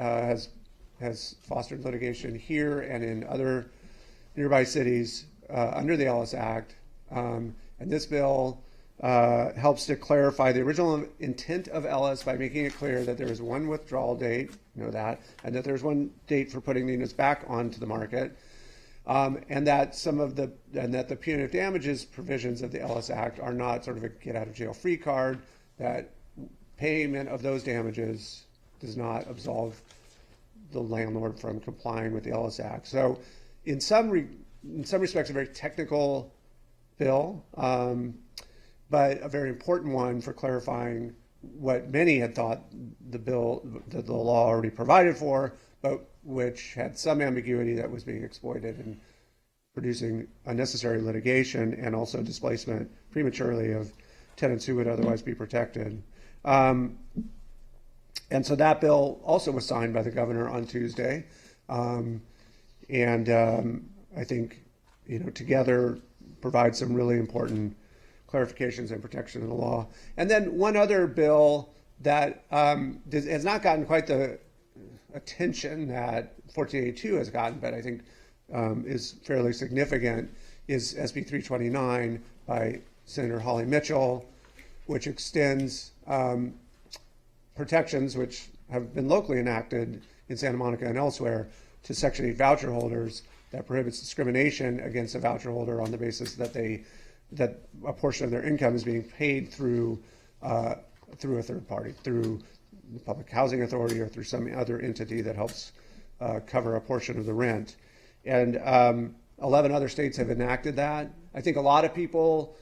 has fostered litigation here and in other nearby cities under the Ellis Act. And this bill helps to clarify the original intent of Ellis by making it clear that there is one withdrawal date, and that there's one date for putting the units back onto the market, and that the punitive damages provisions of the Ellis Act are not sort of a get out of jail free card, that payment of those damages does not absolve the landlord from complying with the Ellis Act. So in some respects, a very technical bill, but a very important one for clarifying what many had thought the law already provided for, but which had some ambiguity that was being exploited and producing unnecessary litigation and also displacement prematurely of tenants who would otherwise be protected. And so that bill also was signed by the governor on Tuesday. I think, together provide some really important clarifications and protection in the law. And then one other bill that has not gotten quite the attention that 1482 has gotten, but I think is fairly significant, is SB 329 by Senator Holly Mitchell, which extends protections which have been locally enacted in Santa Monica and elsewhere to Section 8 voucher holders, that prohibits discrimination against a voucher holder on the basis that a portion of their income is being paid through a third party, through the Public Housing Authority or through some other entity that helps cover a portion of the rent. And 11 other states have enacted that. I think a lot of people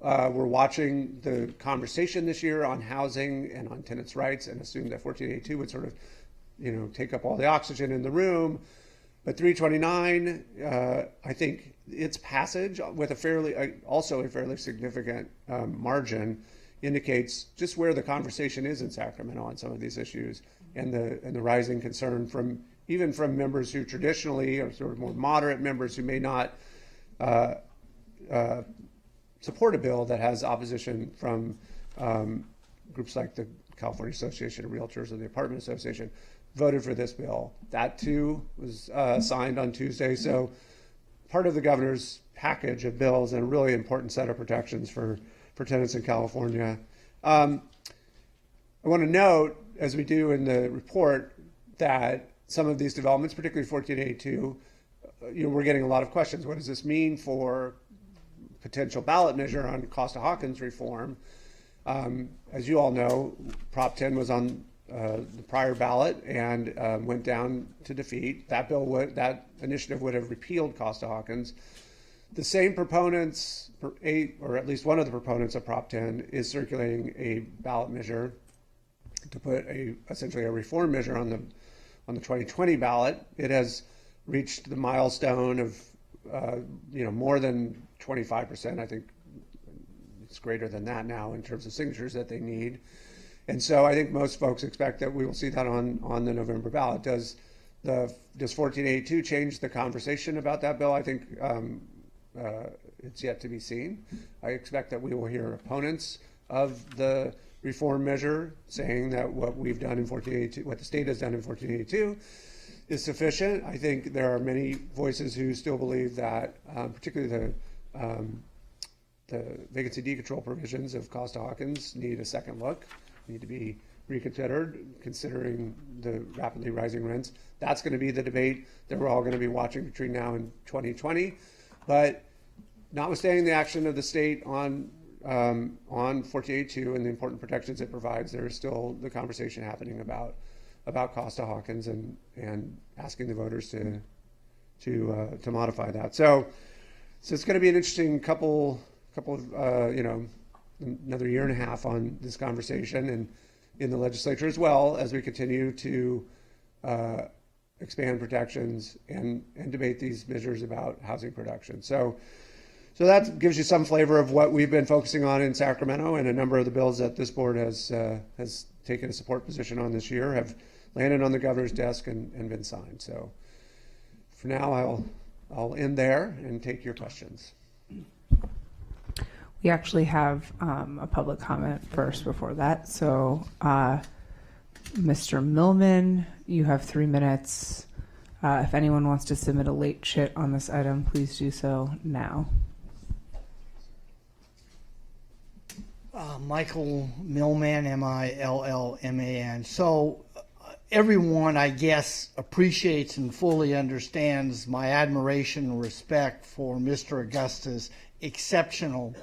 were watching the conversation this year on housing and on tenants' rights and assumed that 1482 would sort of, take up all the oxygen in the room. But 329, I think its passage with a fairly significant margin indicates just where the conversation is in Sacramento on some of these issues, and the rising concern even from members who traditionally are sort of more moderate members who may not support a bill that has opposition from groups like the California Association of Realtors or the Apartment Association, voted for this bill. That too was signed on Tuesday. So part of the governor's package of bills and a really important set of protections for tenants in California. I want to note, as we do in the report, that some of these developments, particularly 1482, we're getting a lot of questions. What does this mean for potential ballot measure on Costa-Hawkins reform? As you all know, Prop 10 was on the prior ballot and went down to defeat. That initiative would have repealed Costa-Hawkins. The same proponents, or at least one of the proponents of Prop 10, is circulating a ballot measure to put essentially a reform measure on the 2020 ballot. It has reached the milestone of more than 25%. I think it's greater than that now in terms of signatures that they need. And so I think most folks expect that we will see that on the November ballot. Does 1482 change the conversation about that bill? I think it's yet to be seen. I expect that we will hear opponents of the reform measure saying that what we've done in 1482, what the state has done in 1482, is sufficient. I think there are many voices who still believe that, particularly the vacancy decontrol provisions of Costa-Hawkins need a second look, need to be reconsidered, considering the rapidly rising rents. That's going to be the debate that we're all going to be watching between now and 2020. But notwithstanding the action of the state on 1482 and the important protections it provides, there is still the conversation happening about Costa-Hawkins and asking the voters to modify that. So it's going to be an interesting couple of another year and a half on this conversation, in the legislature as well as we continue to expand protections and debate these measures about housing production. So that gives you some flavor of what we've been focusing on in Sacramento, and a number of the bills that this board has taken a support position on this year have landed on the governor's desk and been signed. So for now, I'll end there and take your questions. We actually have a public comment first before that. So, Mr. Millman, you have 3 minutes. If anyone wants to submit a late chit on this item, please do so now. Michael Millman, Millman. So everyone, I guess, appreciates and fully understands my admiration and respect for Mr. Augusta's exceptional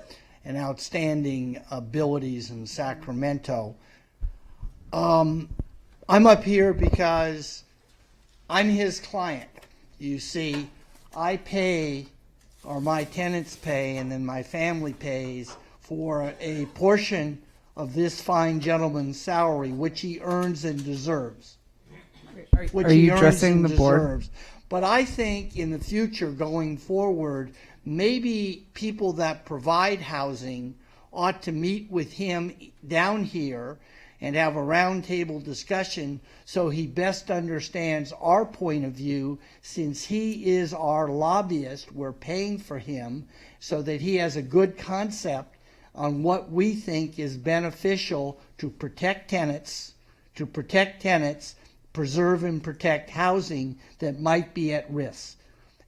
and outstanding abilities in Sacramento. I'm up here because I'm his client. You see, I pay, or my tenants pay, and then my family pays for a portion of this fine gentleman's salary, which he earns and deserves. Are you addressing the board? But I think in the future, going forward, maybe people that provide housing ought to meet with him down here and have a roundtable discussion so he best understands our point of view, since he is our lobbyist. We're paying for him so that he has a good concept on what we think is beneficial to protect tenants, preserve and protect housing that might be at risk.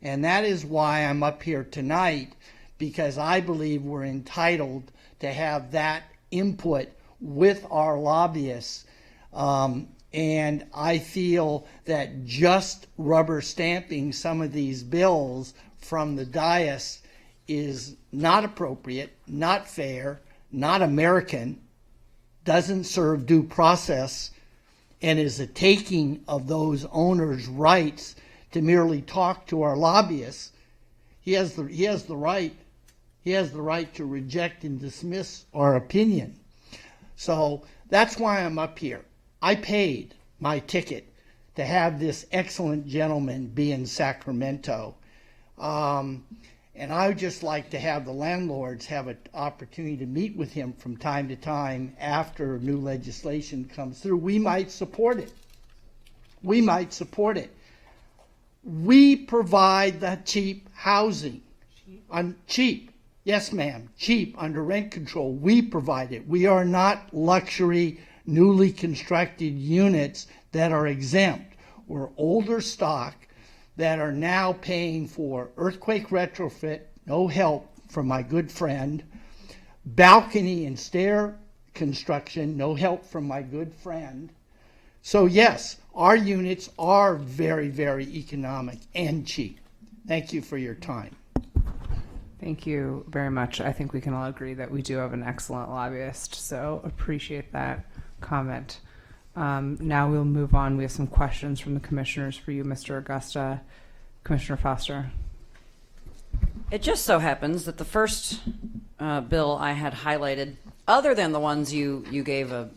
And that is why I'm up here tonight, because I believe we're entitled to have that input with our lobbyists. And I feel that just rubber stamping some of these bills from the dais is not appropriate, not fair, not American, doesn't serve due process, and is a taking of those owners' rights to merely talk to our lobbyists. He has the right to reject and dismiss our opinion. So that's why I'm up here. I paid my ticket to have this excellent gentleman be in Sacramento. And I would just like to have the landlords have an opportunity to meet with him from time to time after new legislation comes through. We might support it. We provide the cheap housing. Cheap. Yes, ma'am. Cheap under rent control. We provide it. We are not luxury, newly constructed units that are exempt. We're older stock that are now paying for earthquake retrofit, no help from my good friend, balcony and stair construction, no help from my good friend. So yes, our units are very, very economic and cheap. Thank you for your time. Thank you very much. I think we can all agree that we do have an excellent lobbyist, so appreciate that comment. Now we'll move on. We have some questions from the commissioners for you, Mr. Augusta. Commissioner Foster. It just so happens that the first bill I had highlighted, other than the ones you gave a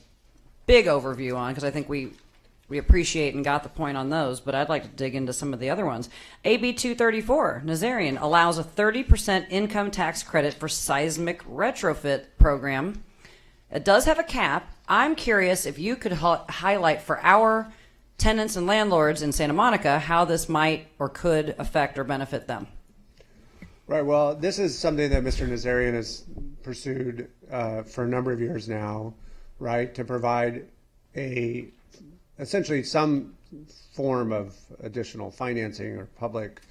big overview on, because I think we appreciate and got the point on those, but I'd like to dig into some of the other ones. AB 234, Nazarian, allows a 30% income tax credit for seismic retrofit program. It does have a cap. I'm curious if you could highlight for our tenants and landlords in Santa Monica how this might or could affect or benefit them. Right. Well, this is something that Mr. Nazarian has pursued for a number of years now, right, to provide essentially some form of additional financing or public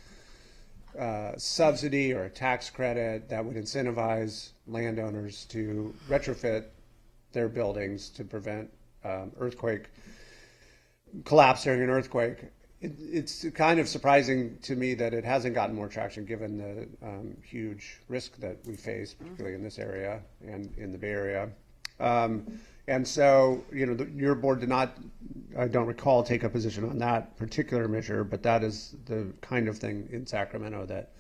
subsidy or a tax credit that would incentivize landowners to retrofit their buildings to prevent earthquake collapse during an earthquake. It's kind of surprising to me that it hasn't gotten more traction given the huge risk that we face, particularly in this area and in the Bay Area. And so, your board did not, I don't recall, take a position on that particular measure, but that is the kind of thing in Sacramento that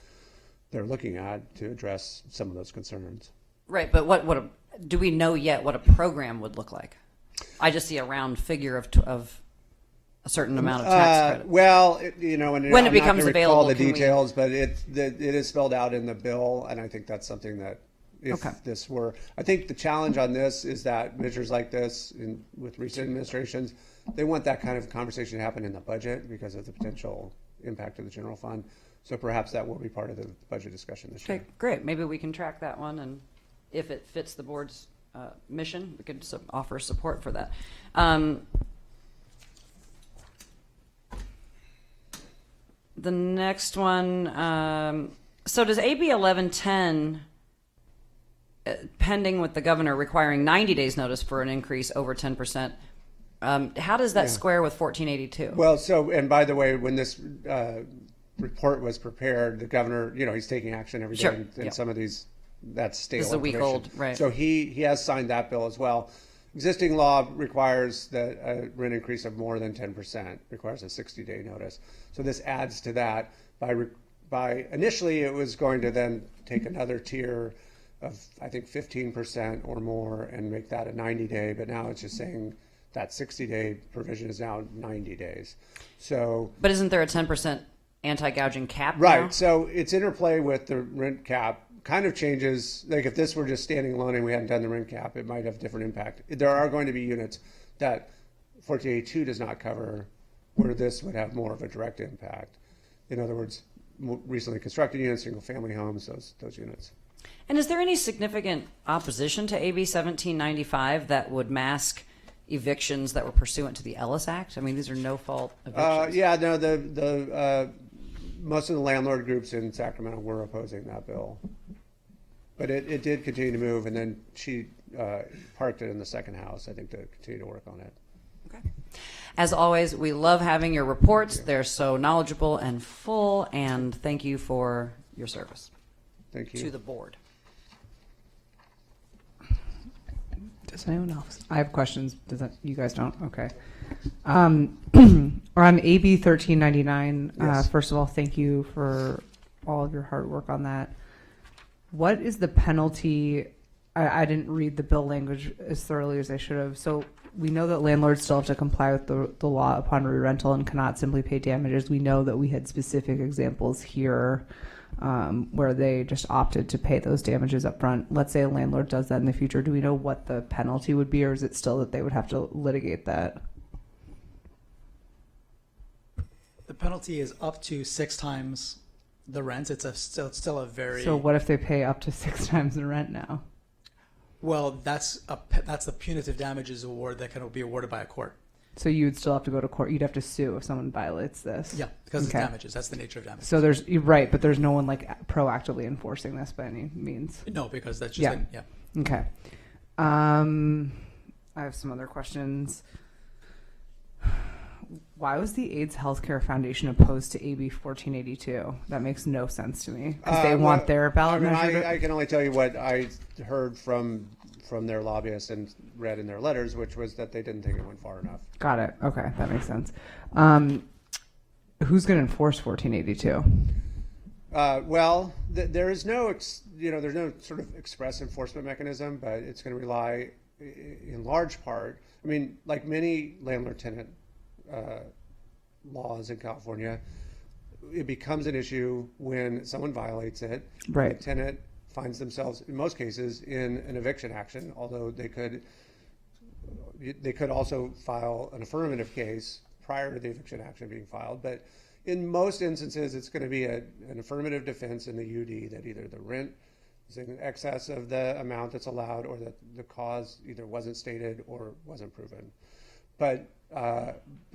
they're looking at to address some of those concerns. Right, but what do we know yet what a program would look like? I just see a round figure of a certain amount of tax credit. Well, you know, and When it I'm becomes not gonna available, recall the can we- details, but it is spelled out in the bill, and I think that's something that if Okay. this were, I think the challenge on this is that measures like this with recent administrations, they want that kind of conversation to happen in the budget because of the potential impact of the general fund. So perhaps that will be part of the budget discussion this year. Okay, great. Maybe we can track that one, and if it fits the board's mission, we could offer support for that. The next one, so does AB 1110, pending with the governor requiring 90 days notice for an increase over 10%, how does that square with 1482? Well, so, and by the way, when this report was prepared, the governor, you know, he's taking action every day, Sure. and Yep. some of these, that's stale This is a week information. old, right. So he has signed that bill as well. Existing law requires that a rent increase of more than 10% requires a 60-day notice. So this adds to that. By initially, it was going to then take another tier of, I think, 15% or more and make that a 90-day, but now it's just saying that 60-day provision is now 90 days. So, But isn't there a 10% anti-gouging cap right. now? So it's interplay with the rent cap kind of changes. Like if this were just standing alone and we hadn't done the rent cap, it might have different impact. There are going to be units that 1482 does not cover where this would have more of a direct impact. In other words, recently constructed units, single family homes, those units. And is there any significant opposition to AB 1795 that would mask evictions that were pursuant to the Ellis Act? I mean, these are no-fault evictions. Yeah, no, the most of the landlord groups in Sacramento were opposing that bill. But it did continue to move, and then she parked it in the second house, I think, to continue to work on it. Okay. As always, we love having your reports. They're so knowledgeable and full, and thank you for your service. Thank you. To the board. Does anyone else? I have questions. You guys don't? Okay. We're on AB 1399. Yes. First of all, thank you for all of your hard work on that. What is the penalty? I didn't read the bill language as thoroughly as I should have. So we know that landlords still have to comply with the law upon re-rental and cannot simply pay damages. We know that we had specific examples here where they just opted to pay those damages up front. Let's say a landlord does that in the future. Do we know what the penalty would be, or is it still that they would have to litigate that? The penalty is up to 6 times the rent. It's still a very... So what if they pay up to 6 times the rent now? Well, that's the punitive damages award that can be awarded by a court. So you would still have to go to court. You'd have to sue if someone violates this. Yeah, because Okay. it's damages. That's the nature of damages. So you're right, but there's no one like proactively enforcing this by any means. No, because that's just... Yeah. Okay. I have some other questions. Why was the AIDS Healthcare Foundation opposed to AB 1482? That makes no sense to me. Because they want their ballot measure. I can only tell you what I heard from their lobbyists and read in their letters, which was that they didn't think it went far enough. Got it. Okay, that makes sense. Who's going to enforce 1482? Well, there is no, there's no sort of express enforcement mechanism, but it's going to rely in large part. I mean, like many landlord-tenant laws in California, it becomes an issue when someone violates it. Right. The tenant finds themselves, in most cases, in an eviction action, although they could also file an affirmative case prior to the eviction action being filed. But in most instances, it's going to be an affirmative defense in the UD that either the rent is in excess of the amount that's allowed, or that the cause either wasn't stated or wasn't proven. But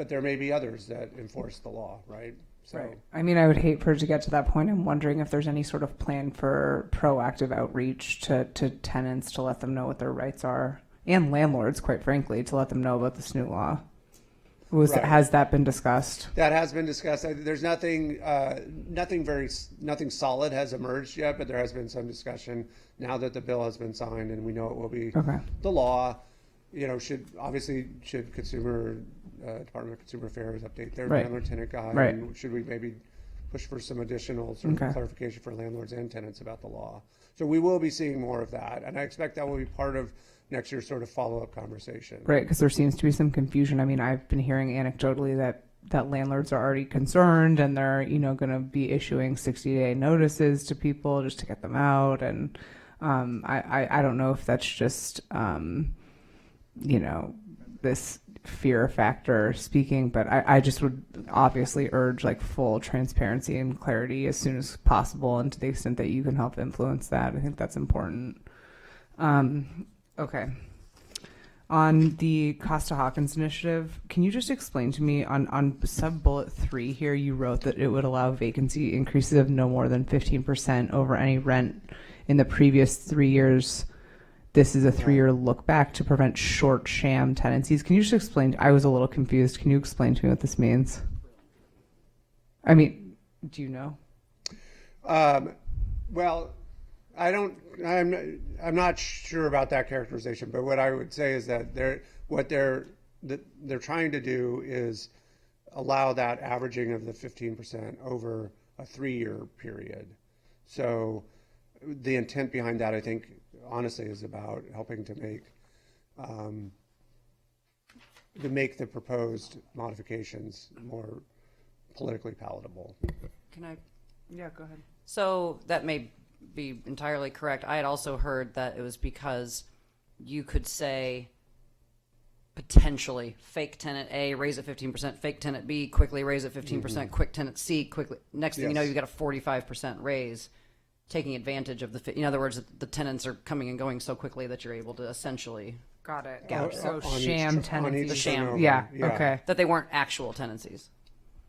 there may be others that enforce the law, right? So, Right. I mean, I would hate for it to get to that point. I'm wondering if there's any sort of plan for proactive outreach to tenants to let them know what their rights are, and landlords, quite frankly, to let them know about this new law. Right. Has that been discussed? That has been discussed. There's nothing solid has emerged yet, but there has been some discussion now that the bill has been signed and we know it will be the law. Should Consumer Department of Consumer Affairs update their landlord tenant guide? Right. And should we maybe push for some additional sort of Okay. clarification for landlords and tenants about the law. So we will be seeing more of that, and I expect that will be part of next year's sort of follow-up conversation. Right, because there seems to be some confusion. I mean, I've been hearing anecdotally that landlords are already concerned and they're, going to be issuing 60-day notices to people just to get them out. And I don't know if that's just, this fear factor speaking, but I just would obviously urge like full transparency and clarity as soon as possible, and to the extent that you can help influence that, I think that's important. Okay. On the Costa Hawkins initiative, can you just explain to me on sub bullet 3 here, you wrote that it would allow vacancy increases of no more than 15% over any rent in the previous 3 years. This is a 3-year look back to prevent short sham tenancies. Can you just explain? I was a little confused. Can you explain to me what this means? I mean, do you know? Well, I'm not sure about that characterization, but what I would say is that they're trying to do is allow that averaging of the 15% over a 3-year period. So the intent behind that, I think, honestly, is about helping to make the proposed modifications more politically palatable. Can I? Yeah, go ahead. So that may be entirely correct. I had also heard that it was because you could say potentially fake tenant A, raise it 15%, fake tenant B, quickly raise it 15%, quick tenant C, quickly. Next thing you know, you got a 45% raise, taking advantage of in other words, the tenants are coming and going so quickly that you're able to essentially Got it. gouge So them. sham tenancies. The sham. turnover. Yeah. Okay. That they weren't actual tenancies.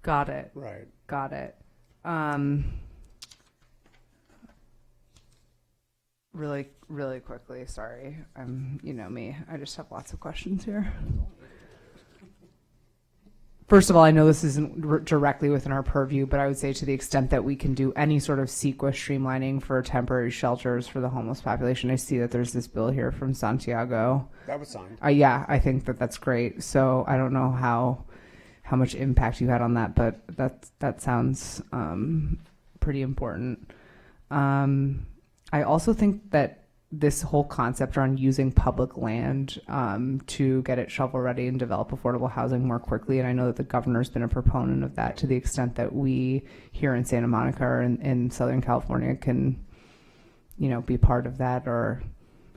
Got it. Right. Got it. Really, really quickly. Sorry. Me. I just have lots of questions here. First of all, I know this isn't directly within our purview, but I would say to the extent that we can do any sort of CEQA streamlining for temporary shelters for the homeless population. I see that there's this bill here from Santiago. That was signed. Yeah, I think that's great. So I don't know how much impact you had on that, but that sounds pretty important. I also think that this whole concept around using public land to get it shovel ready and develop affordable housing more quickly, and I know that the governor's been a proponent of that, to the extent that we here in Santa Monica or in Southern California can, be part of that or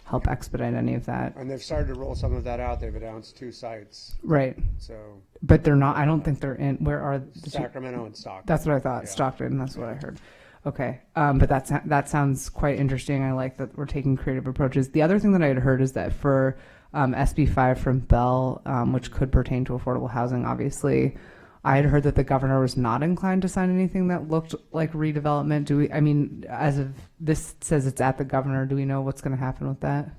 help expedite any of that. And they've started to roll some of that out. They've announced 2 sites. Right. So. But they're not. I don't think they're in. Where are the Sacramento and Stockton? That's what I thought. Yeah. Stockton. That's what I heard. Okay, but that sounds quite interesting. I like that we're taking creative approaches. The other thing that I had heard is that for SB5 from Bell, which could pertain to affordable housing, obviously, I had heard that the governor was not inclined to sign anything that looked like redevelopment. As of this says it's at the governor. Do we know what's going to happen with that?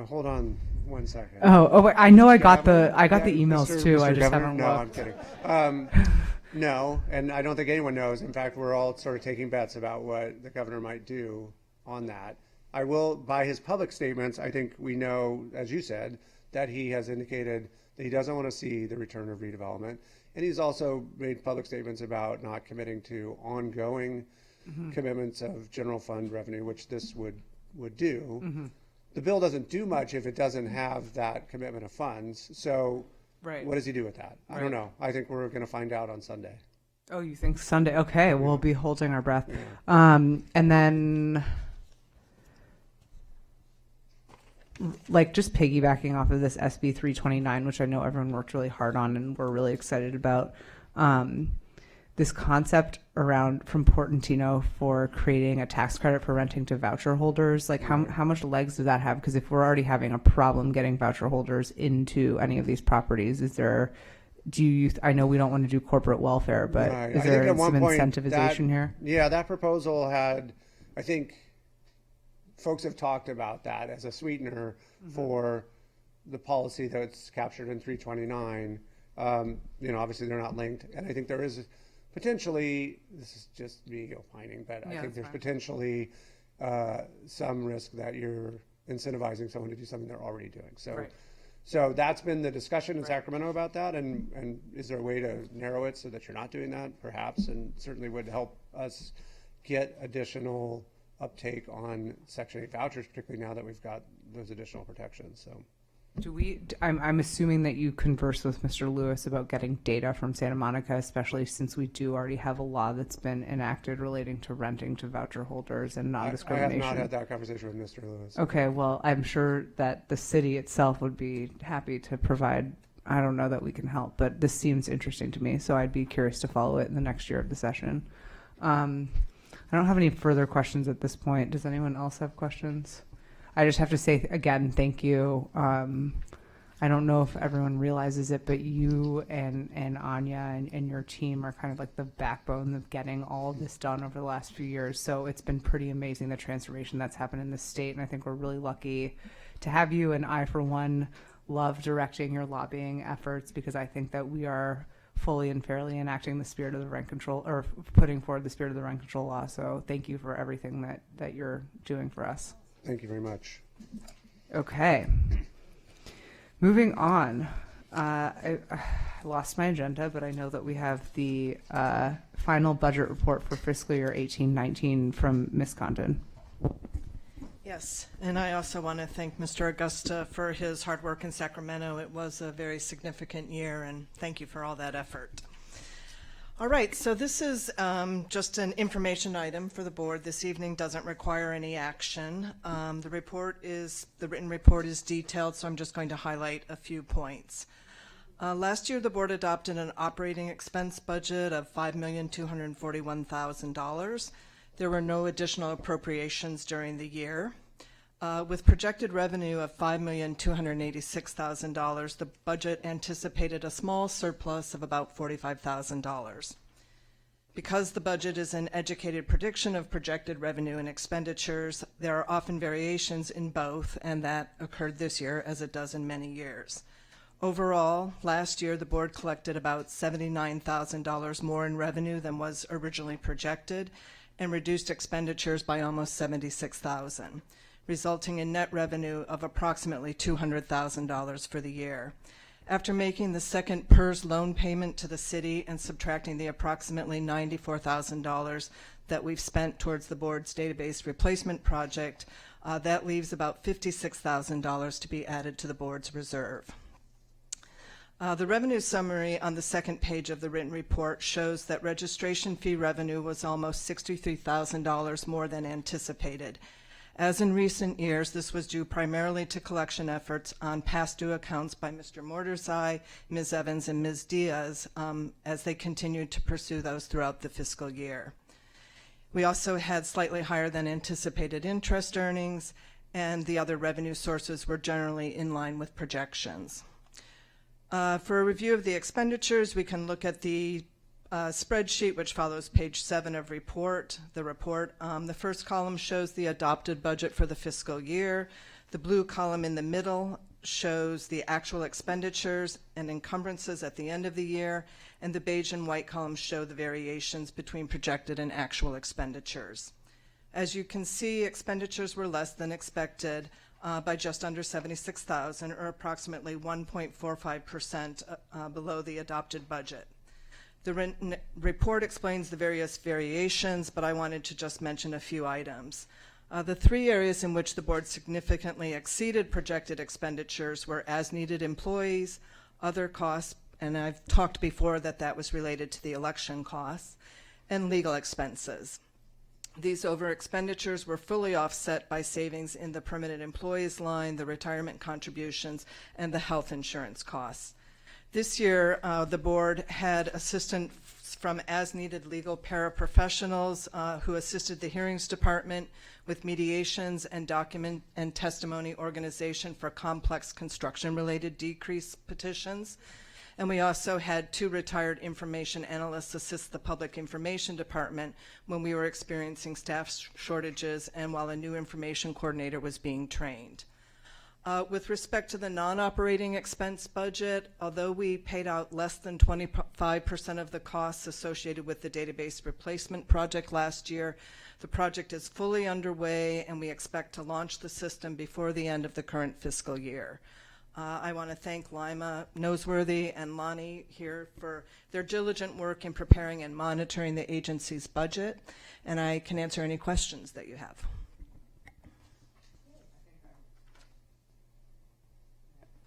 Hold on 1 second. Oh, wait, I know I got the emails Mr. too. Mr. I just Governor? haven't No, looked. I'm kidding. No, and I don't think anyone knows. In fact, we're all sort of taking bets about what the governor might do on that. I will, by his public statements, I think we know, as you said, that he has indicated that he doesn't want to see the return of redevelopment. And he's also made public statements about not committing to ongoing commitments of general fund revenue, which this would do. The bill doesn't do much if it doesn't have that commitment of funds. So Right. what does he do with that? I don't know. I think we're going to find out on Sunday. Oh, you think Sunday? Okay, we'll be holding our breath. And then, just piggybacking off of this SB 329, which I know everyone worked really hard on and we're really excited about, this concept around from Portantino for creating a tax credit for renting to voucher holders. How much legs does that have? Because if we're already having a problem getting voucher holders into any of these properties, I know we don't want to do corporate welfare, but Right. is I there think at one some point incentivization here? Yeah, that proposal had, I think folks have talked about that as a sweetener for the policy that's captured in 329. Obviously they're not linked. And I think there is potentially, this is just me opining, but I think there's potentially some risk that you're incentivizing someone to do something they're already doing. So, Right. So that's been the discussion in Sacramento about that, and is there a way to narrow it so that you're not doing that, perhaps, and certainly would help us get additional uptake on Section 8 vouchers, particularly now that we've got those additional protections. So, I'm assuming that you conversed with Mr. Lewis about getting data from Santa Monica, especially since we do already have a law that's been enacted relating to renting to voucher holders and I have non-discrimination. not had that conversation with Mr. Lewis. Okay, well, I'm sure that the city itself would be happy to provide. I don't know that we can help, but this seems interesting to me, so I'd be curious to follow it in the next year of the session. I don't have any further questions at this point. Does anyone else have questions? I just have to say again, thank you. I don't know if everyone realizes it, but you and Anya and your team are kind of like the backbone of getting all of this done over the last few years. So it's been pretty amazing, the transformation that's happened in this state. And I think we're really lucky to have you. And I, for one, love directing your lobbying efforts because I think that we are fully and fairly enacting the spirit of the rent control, or putting forward the spirit of the rent control law. So thank you for everything that you're doing for us. Thank you very much. Okay. Moving on. I lost my agenda, but I know that we have the final budget report for fiscal year 18-19 from Ms. Condon. Yes, and I also want to thank Mr. Augusta for his hard work in Sacramento. It was a very significant year, and thank you for all that effort. All right, so this is just an information item for the board. This evening doesn't require any action. The written report is detailed, so I'm just going to highlight a few points. Last year, the board adopted an operating expense budget of $5,241,000. There were no additional appropriations during the year. With projected revenue of $5,286,000, the budget anticipated a small surplus of about $45,000. Because the budget is an educated prediction of projected revenue and expenditures, there are often variations in both, and that occurred this year as it does in many years. Overall, last year the board collected about $79,000 more in revenue than was originally projected, and reduced expenditures by almost $76,000, resulting in net revenue of approximately $200,000 for the year. After making the second PERS loan payment to the city and subtracting the approximately $94,000 that we've spent towards the board's database replacement project, that leaves about $56,000 to be added to the board's reserve. The revenue summary on the second page of the written report shows that registration fee revenue was almost $63,000 more than anticipated. As in recent years, this was due primarily to collection efforts on past due accounts by Mr. Mordersai, Ms. Evans, and Ms. Diaz as they continued to pursue those throughout the fiscal year. We also had slightly higher than anticipated interest earnings, and the other revenue sources were generally in line with projections. For a review of the expenditures, we can look at the spreadsheet which follows page 7 of the report. The first column shows the adopted budget for the fiscal year. The blue column in the middle shows the actual expenditures and encumbrances at the end of the year, and the beige and white columns show the variations between projected and actual expenditures. As you can see, expenditures were less than expected by just under $76,000, or approximately 1.45% below the adopted budget. The report explains the various variations, but I wanted to just mention a few items. The three areas in which the board significantly exceeded projected expenditures were as-needed employees, other costs, and I've talked before that was related to the election costs, and legal expenses. These over expenditures were fully offset by savings in the permanent employees line, the retirement contributions, and the health insurance costs. This year, the board had assistance from as-needed legal paraprofessionals who assisted the hearings department with mediations and document and testimony organization for complex construction-related decrease petitions. And we also had 2 retired information analysts assist the public information department when we were experiencing staff shortages and while a new information coordinator was being trained. With respect to the non-operating expense budget, although we paid out less than 25% of the costs associated with the database replacement project last year, the project is fully underway and we expect to launch the system before the end of the current fiscal year. I want to thank Lima Noseworthy and Lonnie here for their diligent work in preparing and monitoring the agency's budget, and I can answer any questions that you have.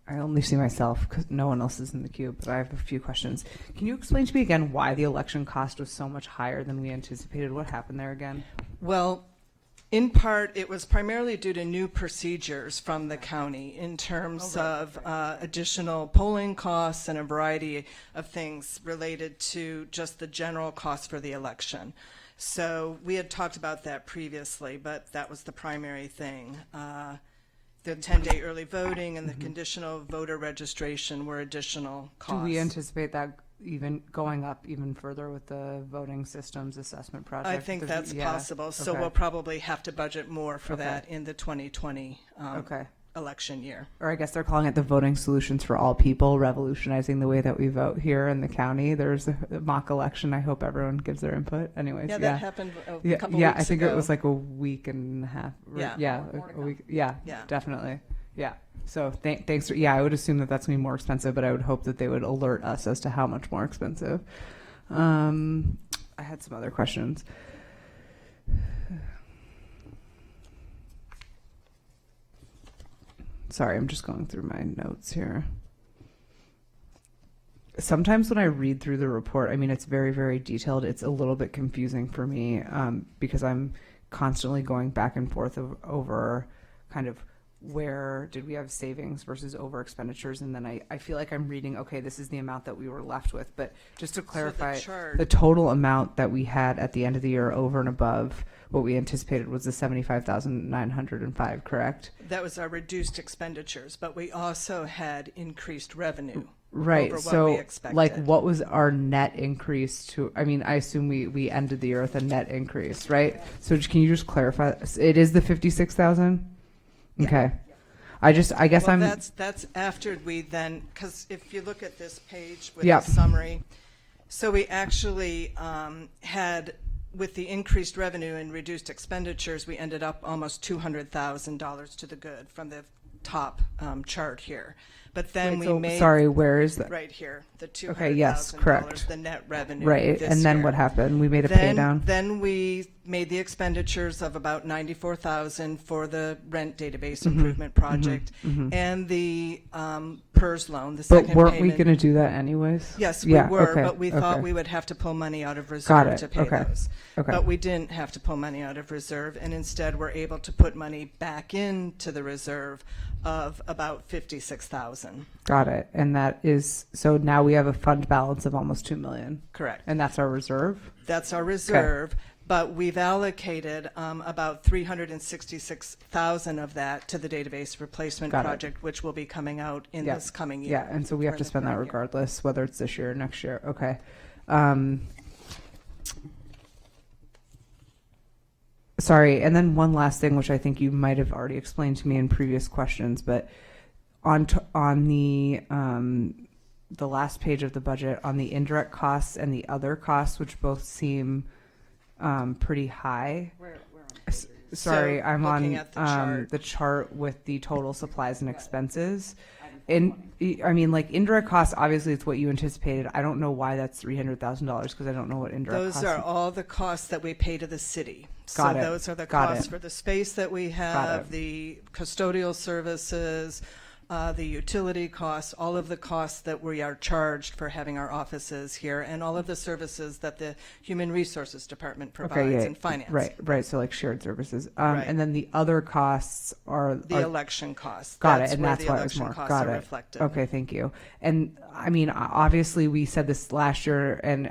I only see myself because no one else is in the queue, but I have a few questions. Can you explain to me again why the election cost was so much higher than we anticipated? What happened there again? Well, in part, it was primarily due to new procedures from the county in terms of additional polling costs and a variety of things related to just the general cost for the election. So we had talked about that previously, but that was the primary thing. The 10-day early voting and the conditional voter registration were additional costs. Do we anticipate that even going up even further with the voting systems assessment project? I think that's possible. So okay. we'll probably have to budget more for Okay. that in the 2020 Okay. election year. Or I guess they're calling it the Voting Solutions for All People, revolutionizing the way that we vote here in the county. There's a mock election. I hope everyone gives their input. Anyways, Yeah, that happened a couple yeah, weeks I think ago. it was like a week and a half. Yeah. A week. Yeah, Yeah. definitely. Yeah. So thanks for, I would assume that that's going to be more expensive, but I would hope that they would alert us as to how much more expensive. I had some other questions. Sorry, I'm just going through my notes here. Sometimes when I read through the report, I mean, it's very, very detailed. It's a little bit confusing for me because I'm constantly going back and forth over kind of where did we have savings versus over expenditures. And then I feel like I'm reading, okay, this is the amount that we were left with. But just to clarify, chart- the total amount that we had at the end of the year over and above what we anticipated was the 75,905, correct? That was our reduced expenditures, but we also had increased revenue. Right. Over what So, we expected. like, what was our net increase to? I mean, I assume we ended the year with a net increase, right? So, can you just clarify? It is the 56,000. Okay. I guess Well, I'm. that's after we then, because if you look at this page with Yep. the summary, so we actually had, with the increased revenue and reduced expenditures, we ended up almost $200,000 to the good from the top chart here. But then Wait, we so, made sorry, where is that? right here the $200,000, Okay, yes, correct. the net revenue. Right, this and then year. what happened? We made a pay down. Then we made the expenditures of about $94,000 for the rent database Mm-hmm, improvement project and the PERS loan, the But second weren't payment. we going to do that anyways? Yes, we Yeah, were, okay, but we thought okay. we would have to pull money out of Got reserve it, to pay okay, those. okay. But we didn't have to pull money out of reserve, and instead we're able to put money back into the reserve of about $56,000. Got it. And that is so now we have a fund balance of almost $2 million. Correct. And that's our reserve. That's our reserve, but we've allocated about $366,000 of that to the database replacement Got it. project, which will be coming out in Yeah. this coming year. Yeah, and so we have or to the spend that current year. regardless, whether it's this year or next year. Okay. Sorry, and then one last thing, which I think you might have already explained to me in previous questions, but on the last page of the budget, on the indirect costs and the other costs, which both seem pretty high. Sorry, So, I'm looking on at the chart. the chart with the total supplies and expenses. And I mean, like indirect costs, obviously it's what you anticipated. I don't know why that's $300,000 because I don't know what indirect Those costs. are all the costs that we pay to the city. Got So it. those are the Got costs it. for the space that we Got have, it. the custodial services, the utility costs, all of the costs that we are charged for having our offices here, and all of the services that the Human Resources Department provides and finance. Right. So like shared services. Right. And then the other costs are The election costs. Got That's it, and where that's the why it was election more. costs Got are it. reflected. Okay, thank you. And I mean, obviously, we said this last year, and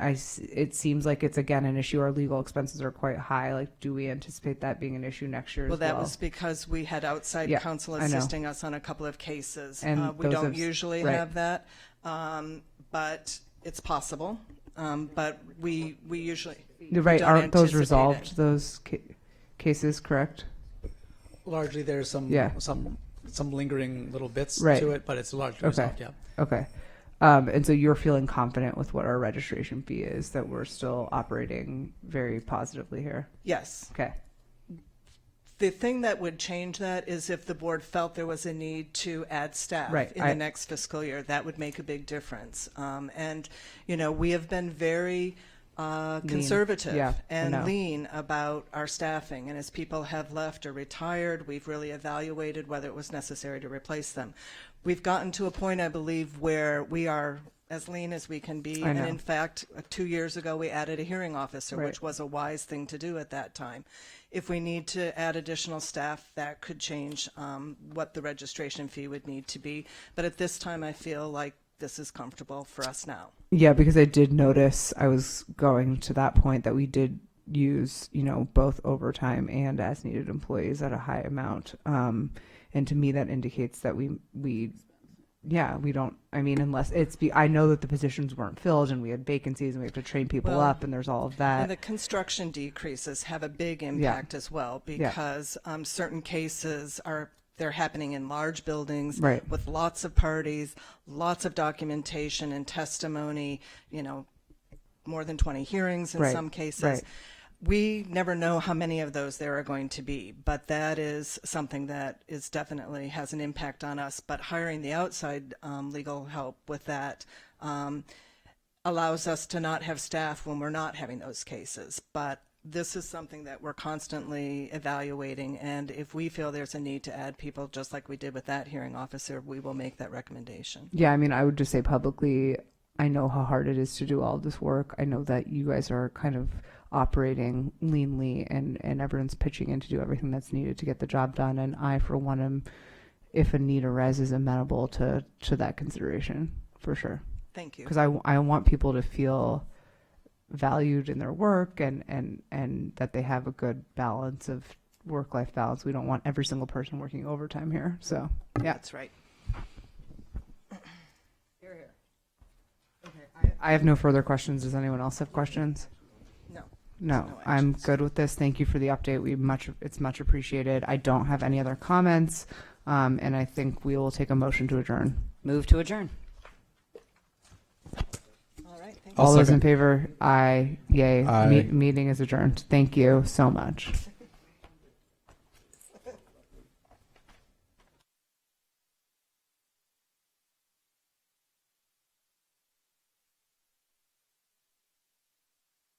it seems like it's again an issue. Our legal expenses are quite high. Like, do we anticipate that being an issue next year Well, as that well? was because we had outside Yeah, counsel I know. assisting us on a couple of cases. And We those don't have- usually right. have that, but it's possible. But we usually You're right. don't Aren't those anticipate resolved? it. Those cases, correct? Largely, there's some lingering little bits Right. to it, but it's largely Okay. resolved. Yeah. Okay. And so you're feeling confident with what our registration fee is, that we're still operating very positively here. Yes. Okay. The thing that would change that is if the board felt there was a need to add staff Right, in the next fiscal year. That would make a big difference. And, you know, we have been very conservative Yeah, I know. and lean about our staffing. And as people have left or retired, we've really evaluated whether it was necessary to replace them. We've gotten to a point, I believe, where we are as lean as we can be. I And know. in fact, 2 years ago, we added a hearing officer, Right. which was a wise thing to do at that time. If we need to add additional staff, that could change what the registration fee would need to be. But at this time, I feel like this is comfortable for us now. Yeah, because I did notice, I was going to that point, that we did use, you know, both overtime and as needed employees at a high amount. And to me, that indicates that we don't, I mean, unless I know that the positions weren't filled and we had vacancies and we have to train people Well, up and there's all of that. And the construction decreases have a big impact as well, because certain cases they're happening in large buildings Right. with lots of parties, lots of documentation and testimony, you know, more than 20 hearings in Right, some cases. right. We never know how many of those there are going to be, but that is something that is definitely has an impact on us. But hiring the outside legal help with that allows us to not have staff when we're not having those cases. But this is something that we're constantly evaluating, and if we feel there's a need to add people, just like we did with that hearing officer, we will make that recommendation. Yeah, I mean, I would just say publicly, I know how hard it is to do all of this work. I know that you guys are kind of operating leanly and everyone's pitching in to do everything that's needed to get the job done. And I, for one, am, if a need arises, is amenable to that consideration, for sure. Thank you. Because I want people to feel valued in their work and that they have a good balance of work-life balance. We don't want every single person working overtime here. So, yeah. That's right. I have no further questions. Does anyone else have questions? No. No, I'm good with this. Thank you for the update. It's much appreciated. I don't have any other comments, and I think we will take a motion to adjourn. Move to adjourn. All right. Thank you. All those in second. favor? Aye. Yay. Aye. Meeting is adjourned. Thank you so much.